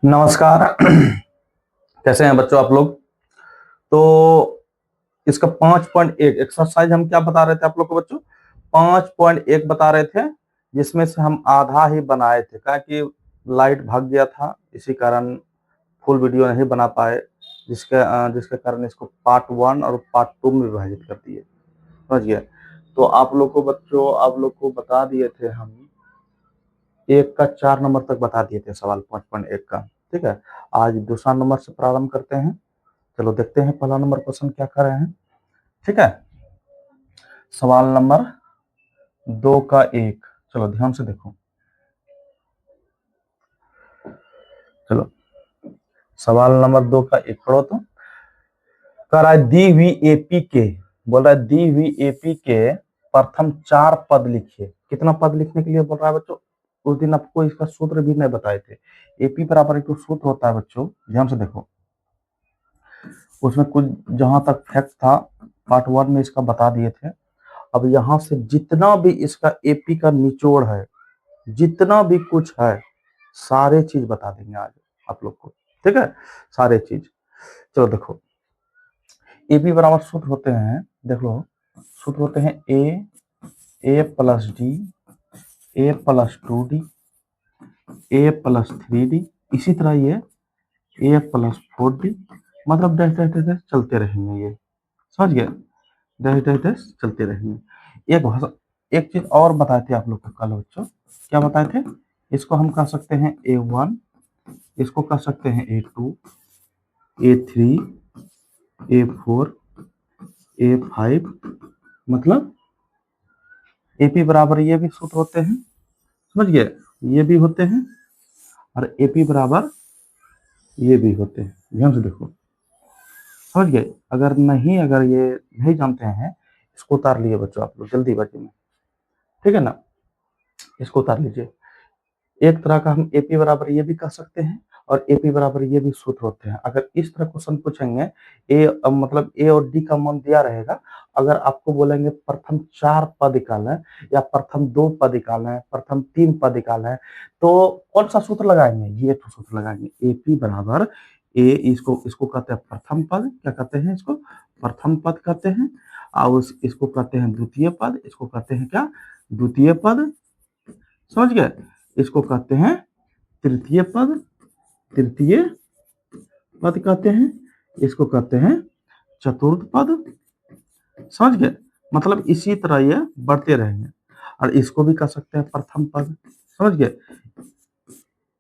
नमस्कार। कैसे हैं बच्चों आप लोग। तो इसका 5.1 एक्सरसाइज हम क्या बता रहे थे आप लोग को बच्चों, 5.1 बता रहे थे, जिसमें से हम आधा ही बनाए थे क्या कि लाइट भाग गया था, इसी कारण फुल वीडियो नहीं बना पाए, जिसके कारण इसको पार्ट 1 और पार्ट 2 में विभाजित कर दिए। समझ गए। तो आप लोग को बच्चों, आप लोग को बता दिए थे हम 1 का 4 नंबर तक बता दिए थे सवाल 5.1 का। ठीक है, आज दूसरा नंबर से प्रारंभ करते हैं। चलो देखते हैं पहला नंबर क्वेश्चन क्या कर रहे हैं। ठीक है, सवाल नंबर 2 का 1। चलो ध्यान से देखो। चलो सवाल नंबर 2 का 1 पढ़ो तो। कह रहा है दी हुई एपी के, बोल रहा है दी हुई एपी के प्रथम 4 पद लिखिए। कितना पद लिखने के लिए बोल रहा है बच्चों, उस दिन आपको इसका सूत्र भी नहीं बताए थे। एपी बराबर एक सूत्र होता है बच्चों, ध्यान से देखो। उसमें कुछ जहां तक फैक्ट था पार्ट 1 में इसका बता दिए थे। अब यहां से जितना भी इसका एपी का निचोड़ है, जितना भी कुछ है, सारे चीज बता देंगे आज आप लोग को। ठीक है, सारे चीज। चलो देखो, एपी बराबर सूत्र होते हैं, देख लो, सूत्र होते हैं ए plus D, A plus 2d, A plus 3d, इसी तरह ये ए प्लस 4d, मतलब डैश डैश डैश डैश चलते रहेंगे ये। समझ गए, डैश डैश डैश चलते रहेंगे। एक चीज और बताए थे आप लोग को कल बच्चों, क्या बताए थे, इसको हम कह सकते हैं A1, इसको कह सकते हैं A2, A3, A4, A5, मतलब एपी बराबर ये भी सूत्र होते हैं। समझ गए, ये भी होते हैं, और एपी बराबर ये भी होते हैं। ध्यान से देखो, समझ गए। अगर ये नहीं जानते हैं, इसको उतार लिए बच्चों आप लोग जल्दीबाजी में। ठीक है ना, इसको उतार लीजिए। एक तरह का हम एपी बराबर ये भी कह सकते हैं, और एपी बराबर ये भी सूत्र होते हैं। अगर इस तरह क्वेश्चन पूछेंगे, मतलब ए और डी का मान दिया रहेगा, अगर आपको बोलेंगे प्रथम 4 पद निकालें, या प्रथम 2 पद निकालें, प्रथम 3 पद निकालें, तो कौन सा सूत्र लगाएंगे, ये तो सूत्र लगाएंगे। एपी बराबर ए, इसको इसको कहते हैं प्रथम पद, क्या कहते हैं इसको, प्रथम पद कहते हैं। और इसको कहते हैं द्वितीय पद, इसको कहते हैं क्या, द्वितीय पद। समझ गए, इसको कहते हैं तृतीय पद, तृतीय पद कहते हैं, इसको कहते हैं चतुर्थ पद। समझ गए, मतलब इसी तरह ये बढ़ते रहेंगे। और इसको भी कह सकते हैं प्रथम पद, समझ गए,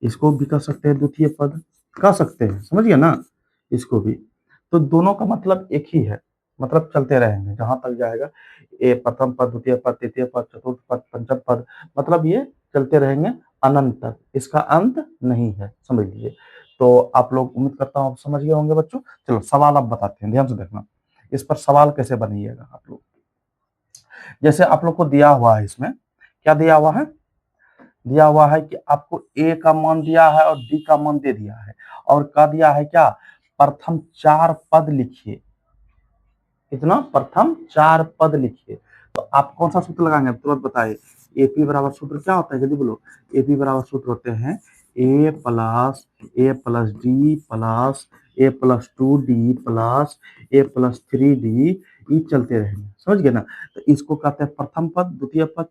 इसको भी कह सकते हैं द्वितीय पद, कह सकते हैं, समझ गए ना, इसको भी। तो दोनों का मतलब एक ही है, मतलब चलते रहेंगे जहां तक जाएगा। ए प्रथम पद, द्वितीय पद, तृतीय पद, चतुर्थ पद, पंचम पद, मतलब ये चलते रहेंगे अनंत तक, इसका अंत नहीं है, समझ लीजिए। तो आप लोग, उम्मीद करता हूँ आप समझ गए होंगे बच्चों। चलो सवाल अब बताते हैं, ध्यान से देखना, इस पर सवाल कैसे बनाइएगा आप लोग। जैसे आप लोग को दिया हुआ है, इसमें क्या दिया हुआ है, दिया हुआ है कि आपको ए का मान दिया है और डी का मान दे दिया है, और कह दिया है क्या, प्रथम 4 पद लिखिए। कितना, प्रथम 4 पद लिखिए। तो आप कौन सा सूत्र लगाएंगे तुरंत बताइए। एपी बराबर सूत्र क्या होता है, जल्दी बोलो। एपी बराबर सूत्र होते हैं ए प्लस डी प्लस ए प्लस 2d प्लस ए प्लस 3d, ये चलते रहेंगे। समझ गए ना। तो इसको कहते हैं प्रथम पद, द्वितीय पद,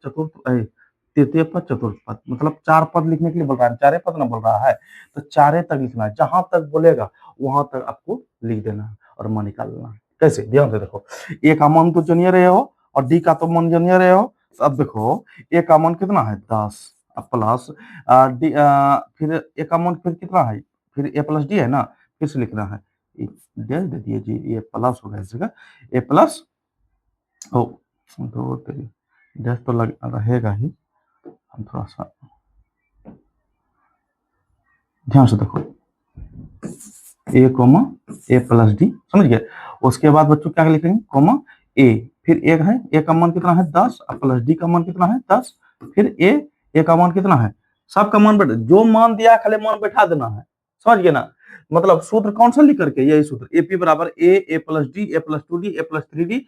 तृतीय पद, चतुर्थ पद, मतलब 4 पद लिखने के लिए बोल रहा है, 4 पद ना बोल रहा है, तो 4 तक लिखना है, जहां तक बोलेगा वहां तक आपको लिख देना है और मान निकालना है। कैसे, ध्यान से देखो। ए का मान तो जानिए रहे हो, और डी का तो मान जानिए रहे हो। तो अब देखो, ए का मान कितना है 10, प्लस डी, फिर ए का मान फिर कितना है, फिर ए प्लस डी है ना, फिर से लिखना है, डैश दे दिए जी, ये प्लस हो गया इस जगह, ए प्लस ओ, दो डैश तो लग रहेगा ही। हम थोड़ा सा ध्यान से देखो, ए कोमा ए प्लस डी, समझ गए। उसके बाद बच्चों क्या लिखेंगे, कोमा ए, फिर एक है, ए का मान कितना है 10, प्लस डी का मान कितना है 10, फिर ए का मान कितना है, सबका मान बैठा, जो मान दिया खाली मान बैठा देना है। समझ गए ना, मतलब सूत्र कौन सा लिख करके, यही सूत्र, एपी बराबर ए plus D, A plus 2d, A plus 3d,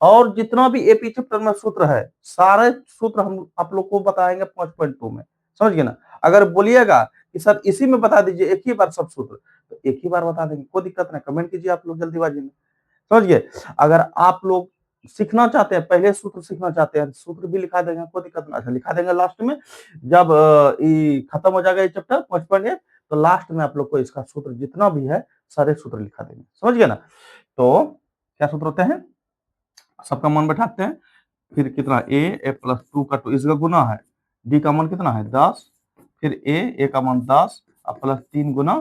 और जितना भी एपी चैप्टर में सूत्र है, सारे सूत्र हम आप लोग को बताएंगे 5.2 में। समझ गए ना। अगर बोलिएगा कि सर इसी में बता दीजिए एक ही बार सब सूत्र, तो एक ही बार बता देंगे, कोई दिक्कत नहीं, कमेंट कीजिए आप लोग जल्दीबाजी में, समझ गए। अगर आप लोग सीखना चाहते हैं, पहले सूत्र सीखना चाहते हैं, सूत्र भी लिखा देंगे, कोई दिक्कत नहीं, अच्छा लिखा देंगे लास्ट में, जब ये खत्म हो जाएगा ये चैप्टर 5.1, तो लास्ट में आप लोग को इसका सूत्र जितना भी है सारे सूत्र लिखा देंगे, समझ गए ना। तो क्या सूत्र होते हैं, सबका मन बैठाते हैं, फिर कितना ए प्लस 2 का 2 इसका गुना है, डी का मान कितना है 10, फिर ए का मान 10 और प्लस 3 गुना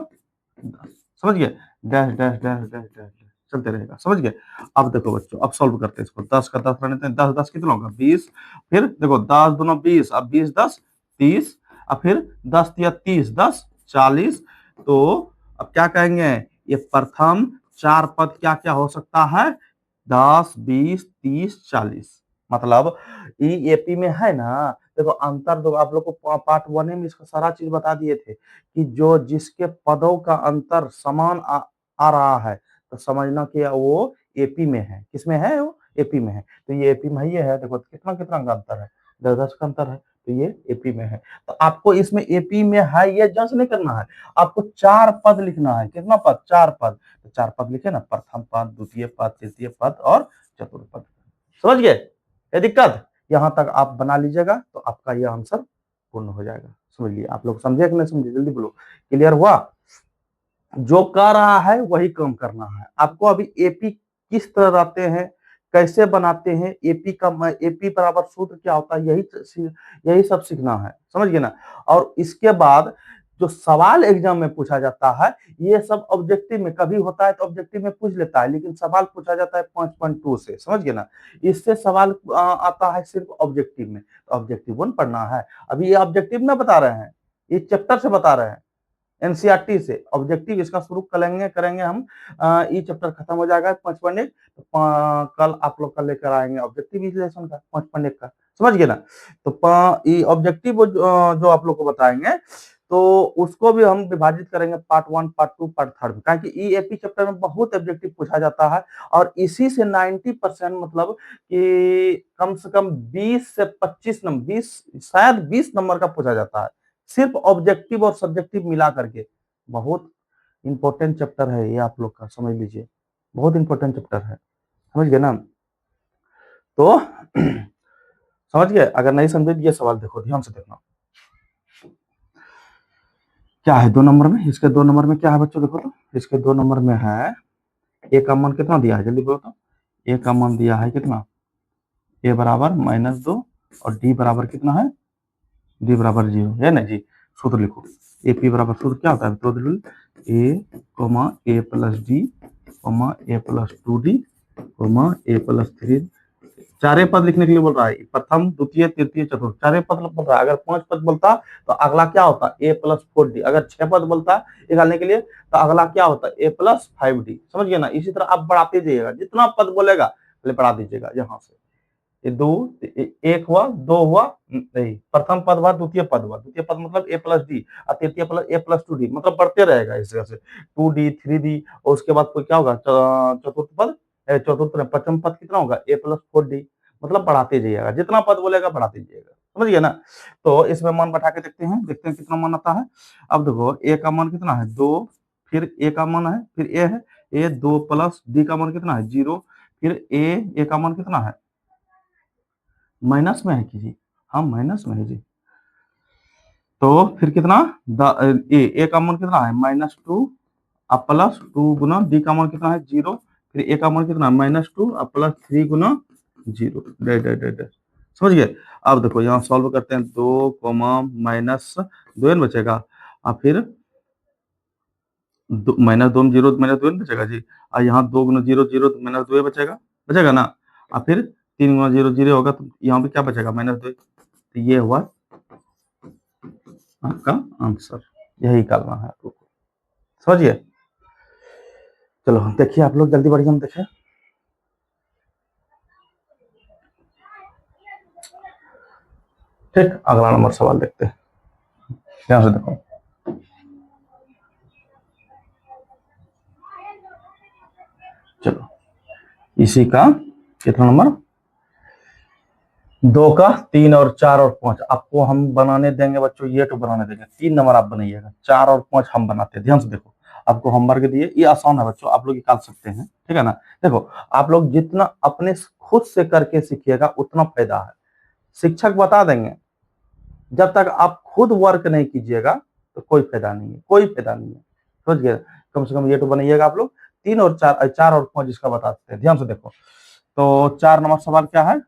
10, समझ गए, dash dash dash dash dash dash चलते रहेगा, समझ गए। अब देखो बच्चों, अब सॉल्व करते हैं इसको, 10 का 10 रहने, 10 10 कितना होगा 20, फिर देखो 10 दूना 20, अब 20 10 30, अब फिर 10 या 30 10 40, तो अब क्या कहेंगे, ये प्रथम चार पद क्या क्या हो सकता है, 10 20 30 40, मतलब ईएपी में है ना, देखो अंतर, तो आप लोग को पार्ट 1 में इसका सारा चीज बता दिए थे कि जो जिसके पदों का अंतर समान आ रहा है, तो समझना कि वो एपी में है, किसमें है वो, एपी में है, तो ये एपी में ही है, देखो कितना कितना का अंतर है, 10 10 का अंतर है, तो ये एपी में है। तो आपको इसमें एपी में है ये जंच नहीं करना है, आपको चार पद लिखना है, कितना पद, चार पद, तो चार पद लिखे ना, प्रथम पद, द्वितीय पद, तृतीय पद और चतुर्थ पद, समझ गए, ये दिक्कत, यहां तक आप बना लीजिएगा तो आपका यह आंसर पूर्ण हो जाएगा, समझ लिए, आप लोग समझे कि नहीं समझे, जल्दी बोलो, क्लियर हुआ, जो कर रहा है वही काम करना है आपको। अभी एपी किस तरह रहते हैं, कैसे बनाते हैं, एपी का एपी बराबर सूत्र क्या होता है, यही सब सीखना है, समझ गए ना। और इसके बाद जो सवाल एग्जाम में पूछा जाता है, ये सब ऑब्जेक्टिव में कभी होता है तो ऑब्जेक्टिव में पूछ लेता है, लेकिन सवाल पूछा जाता है 5.2 से, समझ गए ना, इससे सवाल आता है सिर्फ ऑब्जेक्टिव में, तो ऑब्जेक्टिव 1 पढ़ना है, अभी ये ऑब्जेक्टिव में बता रहे हैं, ये चैप्टर से बता रहे हैं, एनसीईआरटी से ऑब्जेक्टिव इसका शुरू करेंगे करेंगे हम, ये चैप्टर खत्म हो जाएगा 5.1, तो कल आप लोग का लेकर आएंगे ऑब्जेक्टिव विश्लेषण का 5.1 का, समझ गए ना। तो ये ऑब्जेक्टिव जो आप लोग को बताएंगे, तो उसको भी हम विभाजित करेंगे पार्ट 1 पार्ट 2 पार्ट 3 में, कि ईएपी चैप्टर में बहुत ऑब्जेक्टिव पूछा जाता है, और इसी से 90% मतलब कि कम से कम 20 से 25 नंबर, 20 शायद 20 नंबर का पूछा जाता है, सिर्फ ऑब्जेक्टिव और सब्जेक्टिव मिला करके, बहुत इंपॉर्टेंट चैप्टर है ये, आप लोग का समझ लीजिए, बहुत इंपॉर्टेंट चैप्टर है, समझ गए ना। तो समझ गए, अगर नहीं समझे ये सवाल देखो ध्यान से देखना, क्या है 2 नंबर में, इसके 2 नंबर में क्या है बच्चों, देखो तो इसके 2 नंबर में है, ए का मान कितना दिया है, जल्दी बोलो तो, ए का मान दिया है कितना, ए बराबर -2 और डी बराबर कितना है, डी बराबर 0 है ना जी। सूत्र लिखो, एपी बराबर सूत्र क्या होता है, तो A plus D A plus 2d A plus 3, चारे पद लिखने के लिए बोल रहा है, प्रथम द्वितीय तृतीय चतुर्थ चारे पद बोल रहा है, अगर 5 पद बोलता तो अगला क्या होता ए प्लस 4d, अगर 6 पद बोलता निकालने के लिए तो अगला क्या होता ए प्लस 5d, समझ गए ना। इसी तरह आप बढ़ाते जाइएगा, जितना पद बोलेगा पहले बढ़ा दीजिएगा, यहाँ से ये 2 एक हुआ, 2 हुआ, नहीं प्रथम पद हुआ, द्वितीय पद मतलब ए प्लस डी और तृतीय पद ए प्लस 2d, मतलब बढ़ते रहेगा इस तरह से 2d 3d, और उसके बाद कोई क्या होगा चतुर्थ पद, चतुर्थ पंचम पद कितना होगा ए प्लस 4d, मतलब बढ़ाते जाइएगा, जितना पद बोलेगा बढ़ाते जाइएगा, समझ गए ना। तो इसमें मान बैठा के देखते हैं कितना मान आता है। अब देखो ए का मान कितना है 2, फिर ए का मान है, फिर ए है, ए 2 प्लस डी का मान कितना है 0, फिर ए का मान कितना है माइनस में है कि जी, हाँ माइनस में है जी, तो फिर कितना ए का मान कितना है -2 अब प्लस 2 गुना डी का मान कितना है 0, फिर ए का मान कितना है -2 अब प्लस 3 गुना 0, डे डे डे डे, समझ गए। अब देखो यहाँ सॉल्व करते हैं, 2 -2 बचेगा, और फिर -2 में 0 -2 बचेगा जी, और यहाँ 2 गुना 0 0 तो -2 बचेगा, बचेगा ना, और फिर 3 गुना 0 0 होगा, तो यहाँ पे क्या बचेगा -2, तो ये हुआ आपका आंसर, यही करना है आपको, समझिए। चलो देखिए आप लोग जल्दी बढ़िया देखें, ठीक, अगला नंबर सवाल देखते हैं, ध्यान से देखो, चलो इसी का कितना नंबर 2 का 3 और 4 और 5 आपको हम बनाने देंगे बच्चों, ये तो बनाने देंगे। 3 नंबर आप बनाइएगा, 4 और 5 हम बनाते हैं। ध्यान से देखो, आपको होमवर्क दिए, ये आसान है बच्चों, आप लोग निकाल सकते हैं, ठीक है ना। देखो, आप लोग जितना अपने खुद से करके सीखिएगा उतना फायदा है। शिक्षक बता देंगे, जब तक आप खुद वर्क नहीं कीजिएगा तो कोई फायदा नहीं है, कोई फायदा नहीं है, समझ गए। कम से कम ये तो बनाइएगा आप लोग। 3 और 4, 4 और 5 इसका बताते हैं, ध्यान से देखो। तो 4 नंबर सवाल क्या है,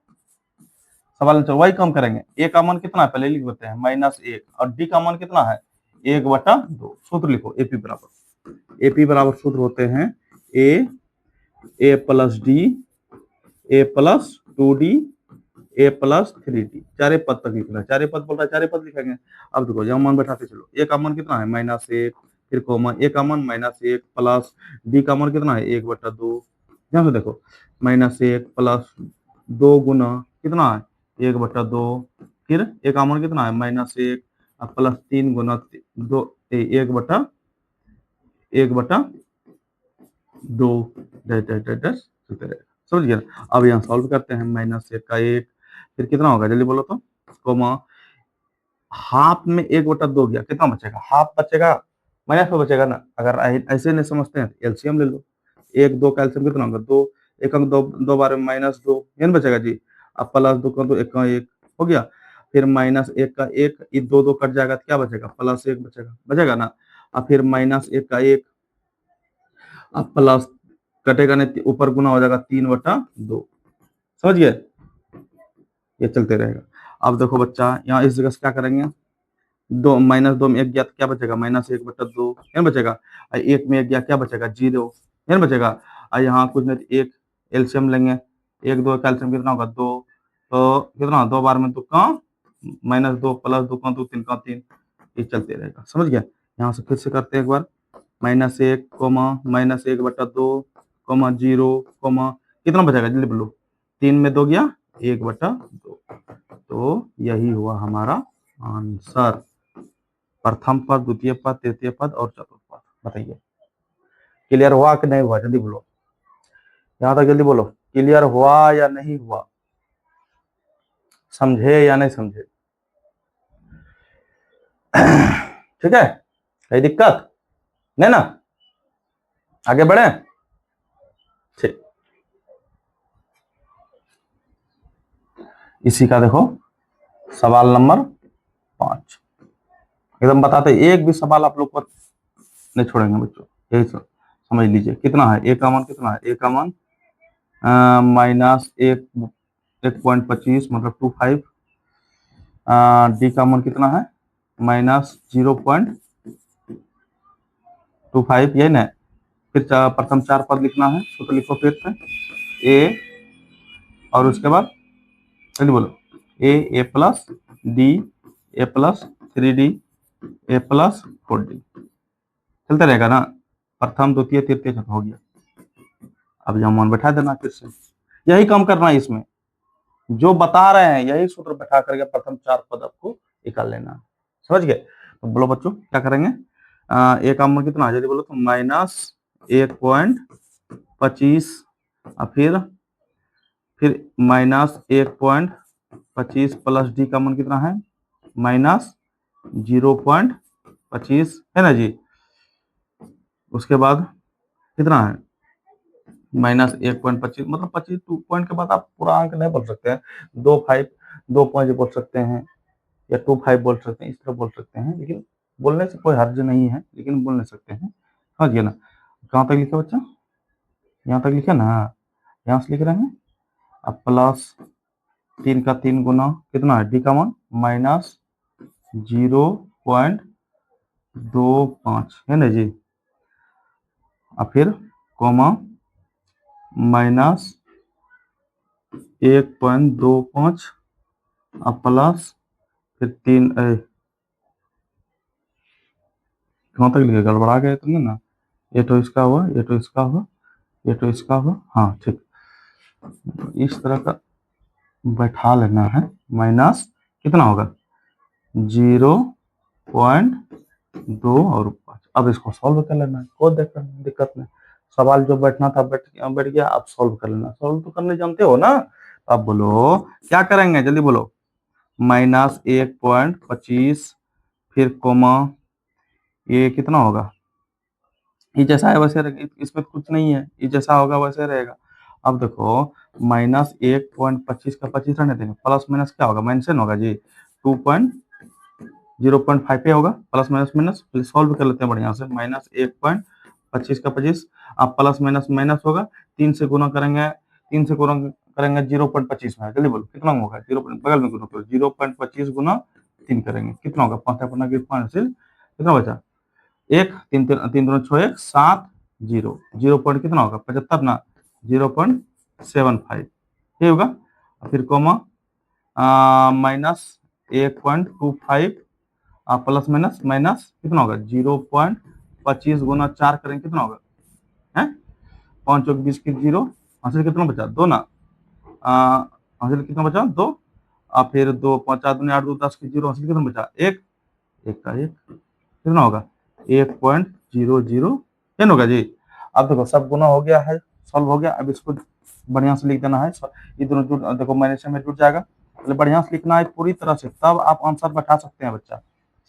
सवाल चलो वही कम करेंगे। ए का मान कितना है पहले लिख देते हैं, -1, और डी का मान कितना है 1/2। सूत्र लिखो, एपी बराबर, एपी बराबर सूत्र होते हैं ए plus D, A plus 2d, A plus 3d। चारे पद तक लिखना है, चारे पद बोल रहा है, चारे पद लिखेंगे। अब देखो जब मान बैठाते चलो, ए का मान कितना है -1, फिर कोमा ए का मान -1 प्लस डी का मान कितना है 1/2। ध्यान से देखो, -1 प्लस 2 गुना कितना है 1/2, फिर ए का मान कितना है -1 प्लस 3 गुना 2, 1/2 समझ गया। अब यहाँ सॉल्व करते हैं, -1 का 1, फिर कितना होगा जल्दी बोलो तो, कोमा हाफ में 1/2 गया, कितना बचेगा, हाफ बचेगा, माइनस में बचेगा ना। अगर ऐसे नहीं समझते हैं तो एलसीएम ले लो। 1 2 का एलसीएम कितना होगा 2, 1 अंक 2, 2 बार में -2, ये बचेगा जी। अब प्लस 2 का 2, 1 का 1 हो गया, फिर -1 का 1, ये 2 2 कट जाएगा तो क्या बचेगा, +1 बचेगा, बचेगा ना। अब फिर -1 का 1, अब प्लस कटेगा नहीं, ऊपर गुना हो जाएगा 3/2, समझ गए। ये चलते रहेगा। अब देखो बच्चा, यहाँ इस जगह से क्या करेंगे, 2 -2 में 1 गया तो क्या बचेगा -1/2, क्या बचेगा। 1 में 1 गया क्या बचेगा 0, क्या बचेगा। यहाँ कुछ नहीं, 1 एलसीएम लेंगे, 1 2 का एलसीएम कितना होगा 2, तो कितना 2 बार में 2 का -2 प्लस 2 का 2, 3 का 3, ये चलते रहेगा, समझ गया। यहाँ से फिर से करते हैं एक बार, -1 -1/2 0 कितना बचेगा जल्दी बोलो, 3 में 2 गया 1/2। तो यही हुआ हमारा आंसर, प्रथम पद, द्वितीय पद, तृतीय पद और चतुर्थ पद। बताइए क्लियर हुआ कि नहीं हुआ, जल्दी बोलो, यहां तक जल्दी बोलो, क्लियर हुआ या नहीं हुआ, समझे या नहीं समझे। ठीक है, कोई दिक्कत नहीं ना, आगे बढ़े। ठीक, इसी का देखो सवाल नंबर 5, एकदम बताते, एक भी सवाल आप लोग को नहीं छोड़ेंगे बच्चों, यही समझ लीजिए। कितना है ए का मान, कितना है ए का मान -1.25 मतलब 25, डी का मान कितना है -0.25, यही ना। फिर प्रथम 4 पद लिखना है, सूत्र लिखो फिर से, ए और उसके बाद जल्दी बोलो, ए plus D, A plus 3d, A plus 4d, चलते रहेगा ना। प्रथम द्वितीय तृतीय चतुर्थ हो गया। अब यहाँ मान बैठा देना, फिर से यही काम करना है, इसमें जो बता रहे हैं यही सूत्र बैठा करके प्रथम 4 पद आपको निकाल लेना है, समझ गए। तो बोलो बच्चों क्या करेंगे, ए का मान कितना है जल्दी बोलो तो -1.25, फिर -1.25 प्लस डी का मान कितना है -0.25 है ना जी। उसके बाद कितना है -1.25 मतलब 25 2 पॉइंट के बाद आप पूरा अंक नहीं बोल सकते हैं, 2 बोल सकते हैं या 25 बोल सकते हैं, इस तरह बोल सकते हैं, लेकिन बोलने से कोई हर्ज नहीं है, लेकिन बोल नहीं सकते हैं, समझ गए ना। कहाँ तक लिखे बच्चा, यहाँ तक लिखे ना, यहाँ से लिख रहे हैं। अब प्लस 3 का 3 गुना कितना है डी का मान -0.25 है ना जी। अब फिर कोमा -1.25 अब प्लस फिर 3, कहाँ तक लिखे, गड़बड़ा गए तुमने ना, ये तो इसका हुआ, ये तो इसका हुआ, ये तो इसका हुआ, हाँ ठीक। इस तरह का बैठा लेना है, माइनस कितना होगा 0.2 और 5। अब इसको सॉल्व कर लेना है, कोई दिक्कत नहीं, सवाल जो बैठना था बैठ गया, अब सॉल्व कर लेना। सॉल्व तो करने जानते हो ना, अब बोलो क्या करेंगे, जल्दी बोलो। -1.25 फिर कोमा, ये कितना होगा, ये जैसा है वैसे रहेगा, इसमें कुछ नहीं है, ये जैसा होगा वैसे रहेगा। अब देखो -1.25 का 25 रहने देंगे, प्लस माइनस क्या होगा, मेंशन होगा जी, 0.5 पे होगा, प्लस माइनस माइनस सॉल्व कर लेते हैं बढ़िया से। -1.25 का 25, अब प्लस माइनस माइनस होगा, 3 से गुना करेंगे, 3 से गुना करेंगे 0.25 में, जल्दी बोलो कितना होगा, 0, बगल में गुना करो, 0.25 गुना 3 करेंगे, कितना होगा, 5 कितना बचा, 1, 3 3 2 6 1 7 0, 0 पॉइंट कितना होगा 75 ना, 0.75 ये होगा। फिर कोमा -1.25 प्लस माइनस माइनस कितना होगा, 0.25 गुना 4 करेंगे, कितना होगा है, 5 चौक 20 की 0, हासिल कितना बचा 2 ना, हासिल कितना बचा 2, फिर 2 5 4 दूनी 8 2 10 की 0, हासिल कितना बचा 1, 1 का 1, कितना होगा 1.00 टेन होगा जी। अब देखो सब गुना हो गया है, सॉल्व हो गया, अब इसको बढ़िया से लिख देना है, ये दोनों जुड़, देखो माइनस में जुड़ जाएगा, पहले बढ़िया से लिखना है पूरी तरह से, तब आप आंसर बैठा सकते हैं बच्चा,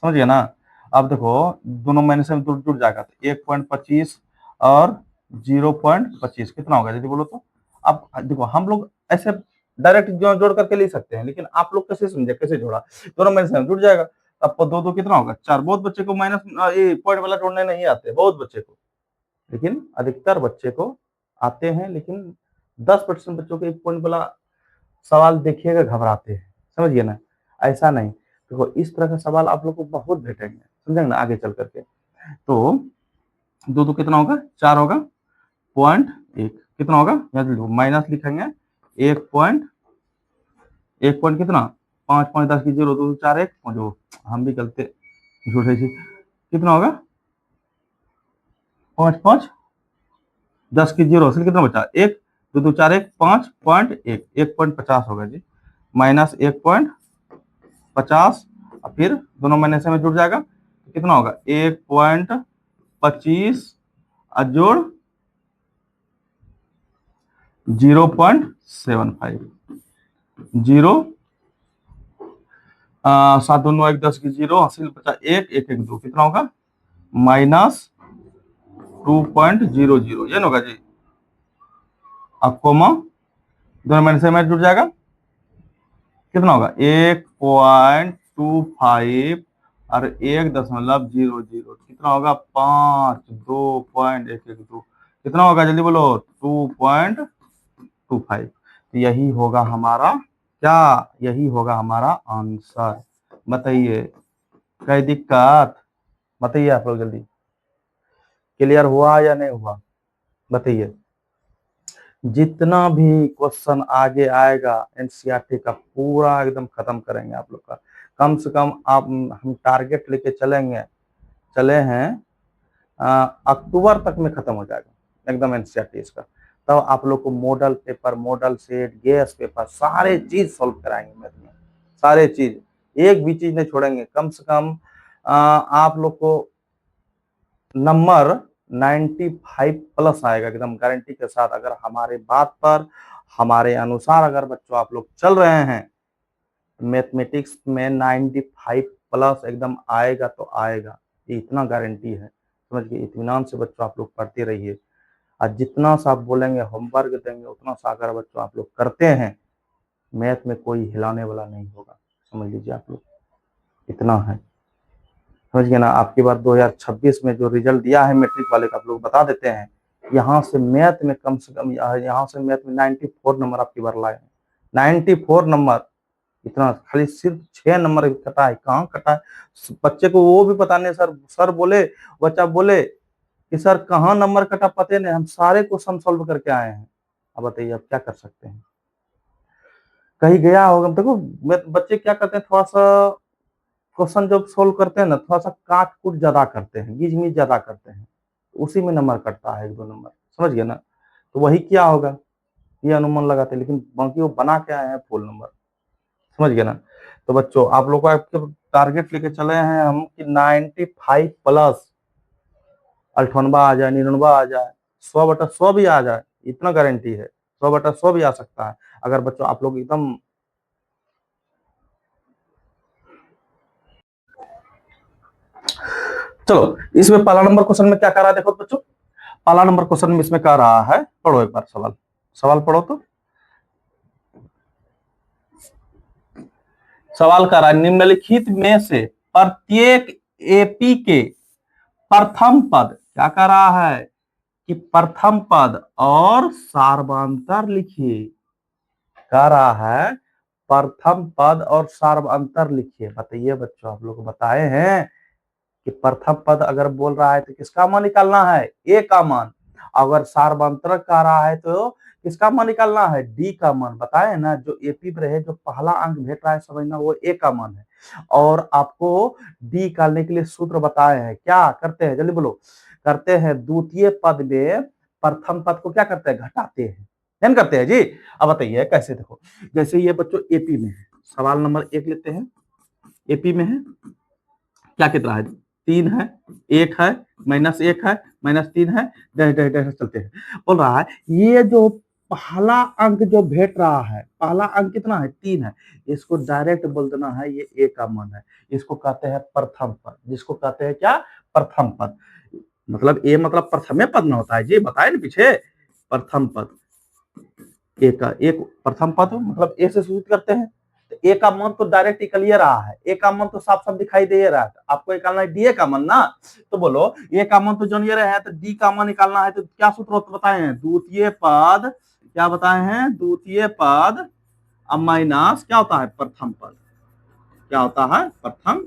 समझ गया ना। अब देखो दोनों माइनस में जुड़ जाएगा, तो 1.25 और 0.25 कितना होगा यदि बोलो तो। अब देखो हम लोग ऐसे डायरेक्ट जोड़ करके ले सकते हैं, लेकिन आप लोग कैसे समझे, कैसे जोड़ा, दोनों माइनस में जुड़ जाएगा, आपको 2 2 कितना होगा 4, बहुत बच्चे को माइनस ये पॉइंट वाला जोड़ने नहीं आते, बहुत बच्चे को, लेकिन अधिकतर बच्चे को आते हैं, लेकिन 10% बच्चों को एक पॉइंट वाला सवाल देखिएगा घबराते हैं, समझिए ना, ऐसा नहीं। देखो इस तरह का सवाल आप लोग को बहुत भेटेंगे, समझेंगे ना आगे चल करके। तो 2 2 कितना होगा 4 होगा, 0.1 कितना होगा, माइनस लिखेंगे 1 पॉइंट कितना, 5 5 10 की 0 2 4 1 जो हम भी गलते झूठे से, कितना होगा 5 5 10 की 0, असल कितना बचा 1 2 2 4 1 5.1, 1.50 होगा जी, -1.50, फिर दोनों माइनस में जुड़ जाएगा, तो कितना होगा 1.25 जोड़ 0.75, 0 7 2 9 1 10 की 0, हासिल बचा 1 1 1 2, कितना होगा -2.00 ये होगा जी। अब कोमा दोनों माइनस में जुड़ जाएगा, कितना होगा 1.25 और 1.00, कितना होगा 5 2.112, कितना होगा जल्दी बोलो 2.25। तो यही होगा हमारा क्या, यही होगा हमारा आंसर। बताइए कोई दिक्कत, बताइए आप लोग जल्दी, क्लियर हुआ या नहीं हुआ, बताइए। जितना भी क्वेश्चन आगे आएगा एनसीईआरटी का पूरा एकदम खत्म करेंगे आप लोग का, कम से कम आप हम टारगेट लेके चले हैं अक्टूबर तक में खत्म हो जाएगा एकदम एनसीईआरटी इसका। तब आप लोग को model paper, model set, gas paper सारे चीज सॉल्व कराएंगे मैथ में, सारे चीज, एक भी चीज नहीं छोड़ेंगे। कम से कम आप लोग को नंबर 95 प्लस आएगा एकदम गारंटी के साथ, अगर हमारे बात पर, हमारे अनुसार अगर बच्चों आप लोग चल रहे हैं, मैथमेटिक्स में 95 प्लस एकदम आएगा तो आएगा, ये इतना गारंटी है, समझ गए। इत्मीनान से बच्चों आप लोग पढ़ते रहिए, और जितना सा आप बोलेंगे होमवर्क देंगे उतना सा अगर बच्चों आप लोग करते हैं, मैथ में कोई हिलाने वाला नहीं होगा, समझ लीजिए आप लोग, इतना है, समझ गए ना। आपकी बार 2026 में जो रिजल्ट दिया है मैट्रिक वाले का आप लोग बता देते हैं, यहाँ से मैथ में कम से कम, यहाँ से मैथ में 94 नंबर आपकी बार लाए हैं, 94 नंबर, इतना खाली सिर्फ 6 नंबर कटा है, कहाँ कटा है बच्चे को वो भी पता नहीं, सर बोले, बच्चा बोले कि सर कहाँ नंबर कटा पते नहीं, हम सारे क्वेश्चन सॉल्व करके आए हैं। अब बताइए अब क्या कर सकते हैं, कहीं गया होगा, देखो बच्चे क्या करते हैं, थोड़ा सा क्वेश्चन जब सोल्व करते हैं ना, थोड़ा सा काट कूट ज्यादा करते हैं, गिज मिज ज्यादा करते हैं, उसी में नंबर कटता है 1 2 नंबर, समझ गए ना। तो वही क्या होगा, ये अनुमान लगाते हैं, लेकिन बाकी वो बना के आए हैं फुल नंबर, समझ गए ना। तो बच्चों आप लोग का टारगेट लेके चले हैं हम कि 95 प्लस, 98 आ जाए, 99 आ जाए, 100/100 भी आ जाए, इतना गारंटी है, 100/100 भी आ सकता है अगर बच्चों आप लोग एकदम चलो इसमें पहला नंबर क्वेश्चन में क्या कर रहा है देखो बच्चों, पहला नंबर क्वेश्चन में इसमें कह रहा है, पढ़ो एक बार सवाल, सवाल पढ़ो तो। सवाल कर रहा है निम्नलिखित में से प्रत्येक एपी के प्रथम पद, क्या कर रहा है कि प्रथम पद और सार्वधातुक लिखिए, कह रहा है प्रथम पद और सार्वधातुक लिखिए। बताइए बच्चों, आप लोग बताए हैं कि प्रथम पद अगर बोल रहा है तो किसका मान निकालना है, ए का मान। अगर सार्वधातुक कह रहा है तो किसका मान निकालना है, डी का मान। बताए ना, जो एपी पर है जो पहला अंक भेट रहा है समझना वो ए का मान है। और आपको डी निकालने के लिए सूत्र बताए हैं, क्या करते हैं जल्दी बोलो, करते हैं द्वितीय पद में प्रथम पद को क्या करते हैं, घटाते हैं, ध्यान करते हैं जी। अब बताइए कैसे, देखो जैसे ये बच्चों एपी में है, सवाल नंबर 1 लेते हैं, एपी में है क्या कितना है, 3 है, 1 है, -1 है, -3 है, डैश डैश डैश चलते हैं। बोल रहा है ये जो पहला अंक जो भेट रहा है, पहला अंक कितना है, 3 है, इसको डायरेक्ट बोल देना है ये ए का मान है। इसको कहते हैं प्रथम पद, जिसको कहते हैं क्या, प्रथम पद। मतलब ए मतलब प्रथमे पद में होता है जी, बताए ना पीछे, प्रथम पद ए का, एक प्रथम पद मतलब ए से सूचित करते हैं। तो ए का मान तो डायरेक्ट निकल ही रहा है, ए का मान तो साफ साफ दिखाई दे रहा है, आपको निकालना है डी का मान ना। तो बोलो ए का मान तो जान रहे हैं, तो डी का मान निकालना है, तो क्या सूत्र बताए हैं, द्वितीय पद, क्या बताए हैं, द्वितीय पद अब माइनस क्या होता है, प्रथम पद, क्या होता है, प्रथम।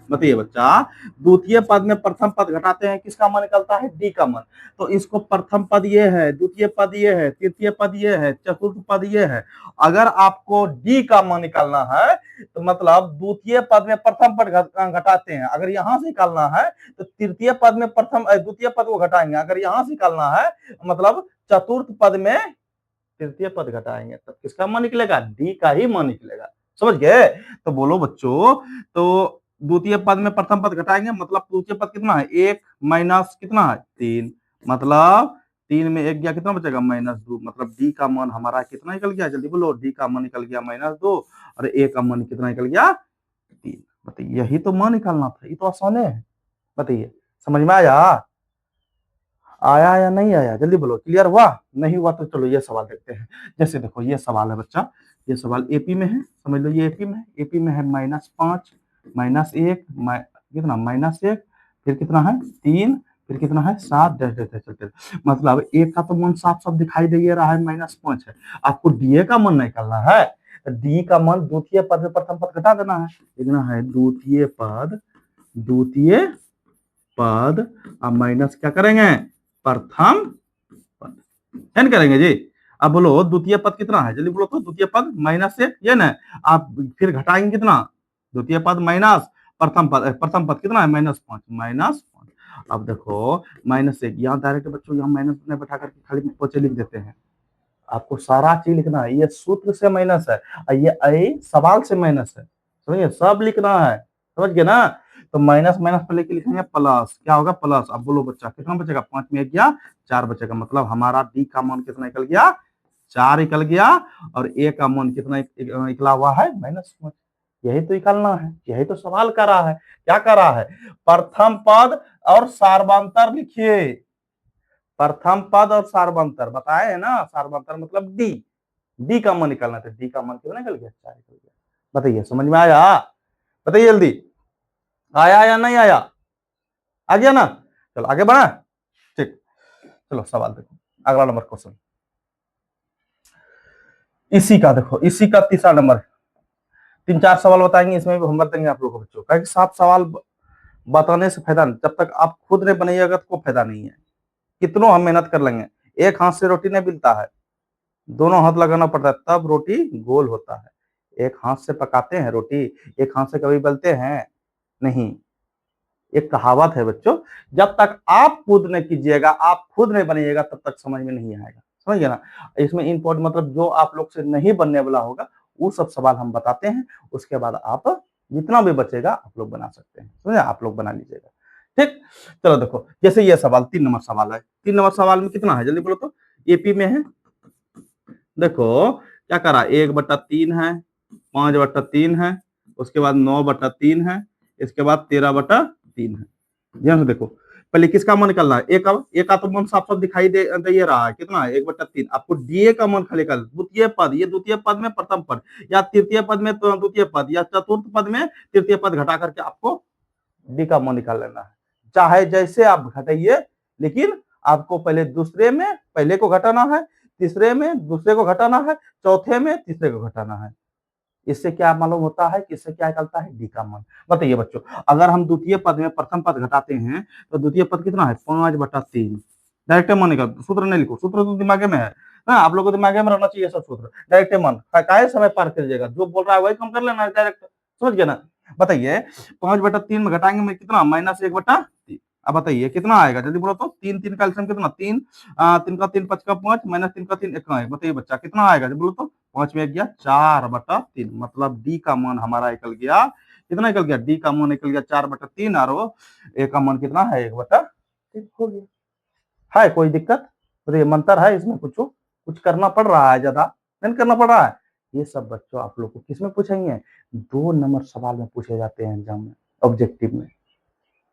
बताइए बच्चा, द्वितीय पद में प्रथम पद घटाते हैं, किसका मान निकलता है, डी का मान। तो इसको प्रथम पद ये है, द्वितीय पद ये है, तृतीय पद ये है, चतुर्थ पद ये है। अगर आपको डी का मान निकालना है तो मतलब द्वितीय पद में प्रथम पद घटाते हैं, अगर यहां से निकालना है तो तृतीय पद में प्रथम द्वितीय पद को घटाएंगे, अगर यहां से निकालना है मतलब चतुर्थ पद में तृतीय पद घटाएंगे, तब किसका मान निकलेगा, डी का ही मान निकलेगा। समझ गए। तो बोलो बच्चों, तो द्वितीय पद में प्रथम पद घटाएंगे, मतलब द्वितीय पद कितना है, 1 माइनस कितना है, 3, मतलब 3 में 1 गया, कितना बचेगा, -2, मतलब डी का मान हमारा कितना निकल गया, जल्दी बोलो, डी का मान निकल गया -2 और ए का मान कितना निकल गया, 3। बताइए यही तो मान निकालना था, ये तो आसान है। बताइए समझ में आया, आया या नहीं आया, जल्दी बोलो, क्लियर हुआ, नहीं हुआ तो चलो ये सवाल देखते हैं। जैसे देखो ये सवाल है बच्चा, ये सवाल एपी में है, समझ लो ये एपी में है, एपी में है -5, -1, कितना -1, फिर कितना है 3, फिर कितना है 7, डैश डैश डैश चलते। मतलब ए का तो मान साफ साफ दिखाई दे रहा है -5 है, आपको डी का मान निकालना है। डी का मान द्वितीय पद में प्रथम पद घटा देना है, लिखना है द्वितीय पद अब माइनस क्या करेंगे, प्रथम पद, एन करेंगे जी। अब बोलो द्वितीय पद कितना है, जल्दी बोलो तो, द्वितीय पद -1 ये ना, आप फिर घटाएंगे कितना, द्वितीय पद माइनस प्रथम पद कितना है, -5, -5। अब देखो -1 यहाँ डायरेक्ट बच्चों, यहाँ माइनस में बैठा करके खाली पोचे लिख देते हैं, आपको सारा चीज लिखना है, ये सूत्र से माइनस है और ये सवाल से माइनस है, समझिए सब लिखना है, समझ गए ना। तो माइनस माइनस पे लेके लिखेंगे प्लस, क्या होगा प्लस। अब बोलो बच्चा कितना बचेगा, 5 में 1 गया, 4 बचेगा, मतलब हमारा डी का मान कितना निकल गया, 4 निकल गया, और ए का मान कितना निकला हुआ है, -5। यही तो निकालना है, यही तो सवाल कर रहा है, क्या कर रहा है, प्रथम पद और सार्वधातुक लिखिए, प्रथम पद और सार्वधातुक बताए है ना, सार्वधातुक मतलब डी, डी का मान निकालना था, डी का मान कितना निकल गया, 4 निकल गया। बताइए समझ में आया, बताइए जल्दी, आया या नहीं आया, आ गया ना। चलो आगे बढ़ा, ठीक, चलो सवाल देखो, अगला नंबर क्वेश्चन इसी का, देखो इसी का तीसरा नंबर, 3-4 सवाल बताएंगे, इसमें भी होमवर्क देंगे आप लोगों को बच्चों, क्योंकि 7 सवाल बताने से फायदा नहीं, जब तक आप खुद नहीं बनाइएगा तो कोई फायदा नहीं है, कितनों हम मेहनत कर लेंगे, एक हाथ से रोटी नहीं मिलता है, दोनों हाथ लगाना पड़ता है तब रोटी गोल होता है। एक हाथ से पकाते हैं रोटी, एक हाथ से कभी बेलते हैं नहीं। एक कहावत है बच्चों, जब तक आप खुद नहीं कीजिएगा, आप खुद नहीं बनिएगा, तब तक समझ में नहीं आएगा, समझ गए ना। इसमें इम्पोर्टेंट मतलब जो आप लोग से नहीं बनने वाला होगा वो सब सवाल हम बताते हैं, उसके बाद आप जितना भी बचेगा आप लोग बना सकते हैं, समझे, आप लोग बना लीजिएगा, ठीक। चलो देखो जैसे ये सवाल 3 नंबर सवाल है, 3 नंबर सवाल में कितना है, जल्दी बोलो तो, एपी में है देखो क्या करा, 1/3 है, 5/3 है, उसके बाद 9/3 है, इसके बाद 13/3 है। ध्यान से देखो, पहले किसका मान निकलना है, ए का तो मान साफ साफ दिखाई दे रहा है, कितना है 1/3। आपको डीए का मान खाली निकाल, द्वितीय पद, ये द्वितीय पद में प्रथम पद, या तृतीय पद में तो द्वितीय पद, या चतुर्थ पद में तृतीय पद घटा करके आपको डी का मान निकाल लेना है। चाहे जैसे आप घटाइए, लेकिन आपको पहले दूसरे में पहले को घटाना है, तीसरे में दूसरे को घटाना है, चौथे में तीसरे को घटाना है। इससे क्या मालूम होता है कि इससे क्या निकलता है, डी का मान। बताइए बच्चों, अगर हम द्वितीय पद में प्रथम पद घटाते हैं तो द्वितीय पद कितना है, 5/3। डायरेक्ट मान निकल, सूत्र नहीं लिखो, सूत्र तो दिमागे में है ना, आप लोगों को दिमागे में रहना चाहिए सब सूत्र। डायरेक्ट मान काय समय पार कर जाएगा, जो बोल रहा है वही कम कर लेना डायरेक्ट, समझ गए ना। बताइए 5/3 में घटाएंगे में कितना, -1/3। अब बताइए कितना आएगा, जल्दी बोलो तो, 3 3 का एलसीएम कितना, 3 3 का 3 5 का 5 -3 का 3 1 का 1। बताइए बच्चा कितना आएगा, जल्दी बोलो तो, 5 में गया 4/3, मतलब डी का मान हमारा निकल गया, कितना निकल गया, डी का मान निकल गया 4/3, और ए का मान कितना है, 1/3 हो गया। है कोई दिक्कत, तो ये मंत्र है, इसमें कुछ करना पड़ रहा है, ज्यादा नहीं करना पड़ रहा है। ये सब बच्चों आप लोग को किसमें पूछेंगे, 2 नंबर सवाल में पूछे जाते हैं एग्जाम में, ऑब्जेक्टिव में,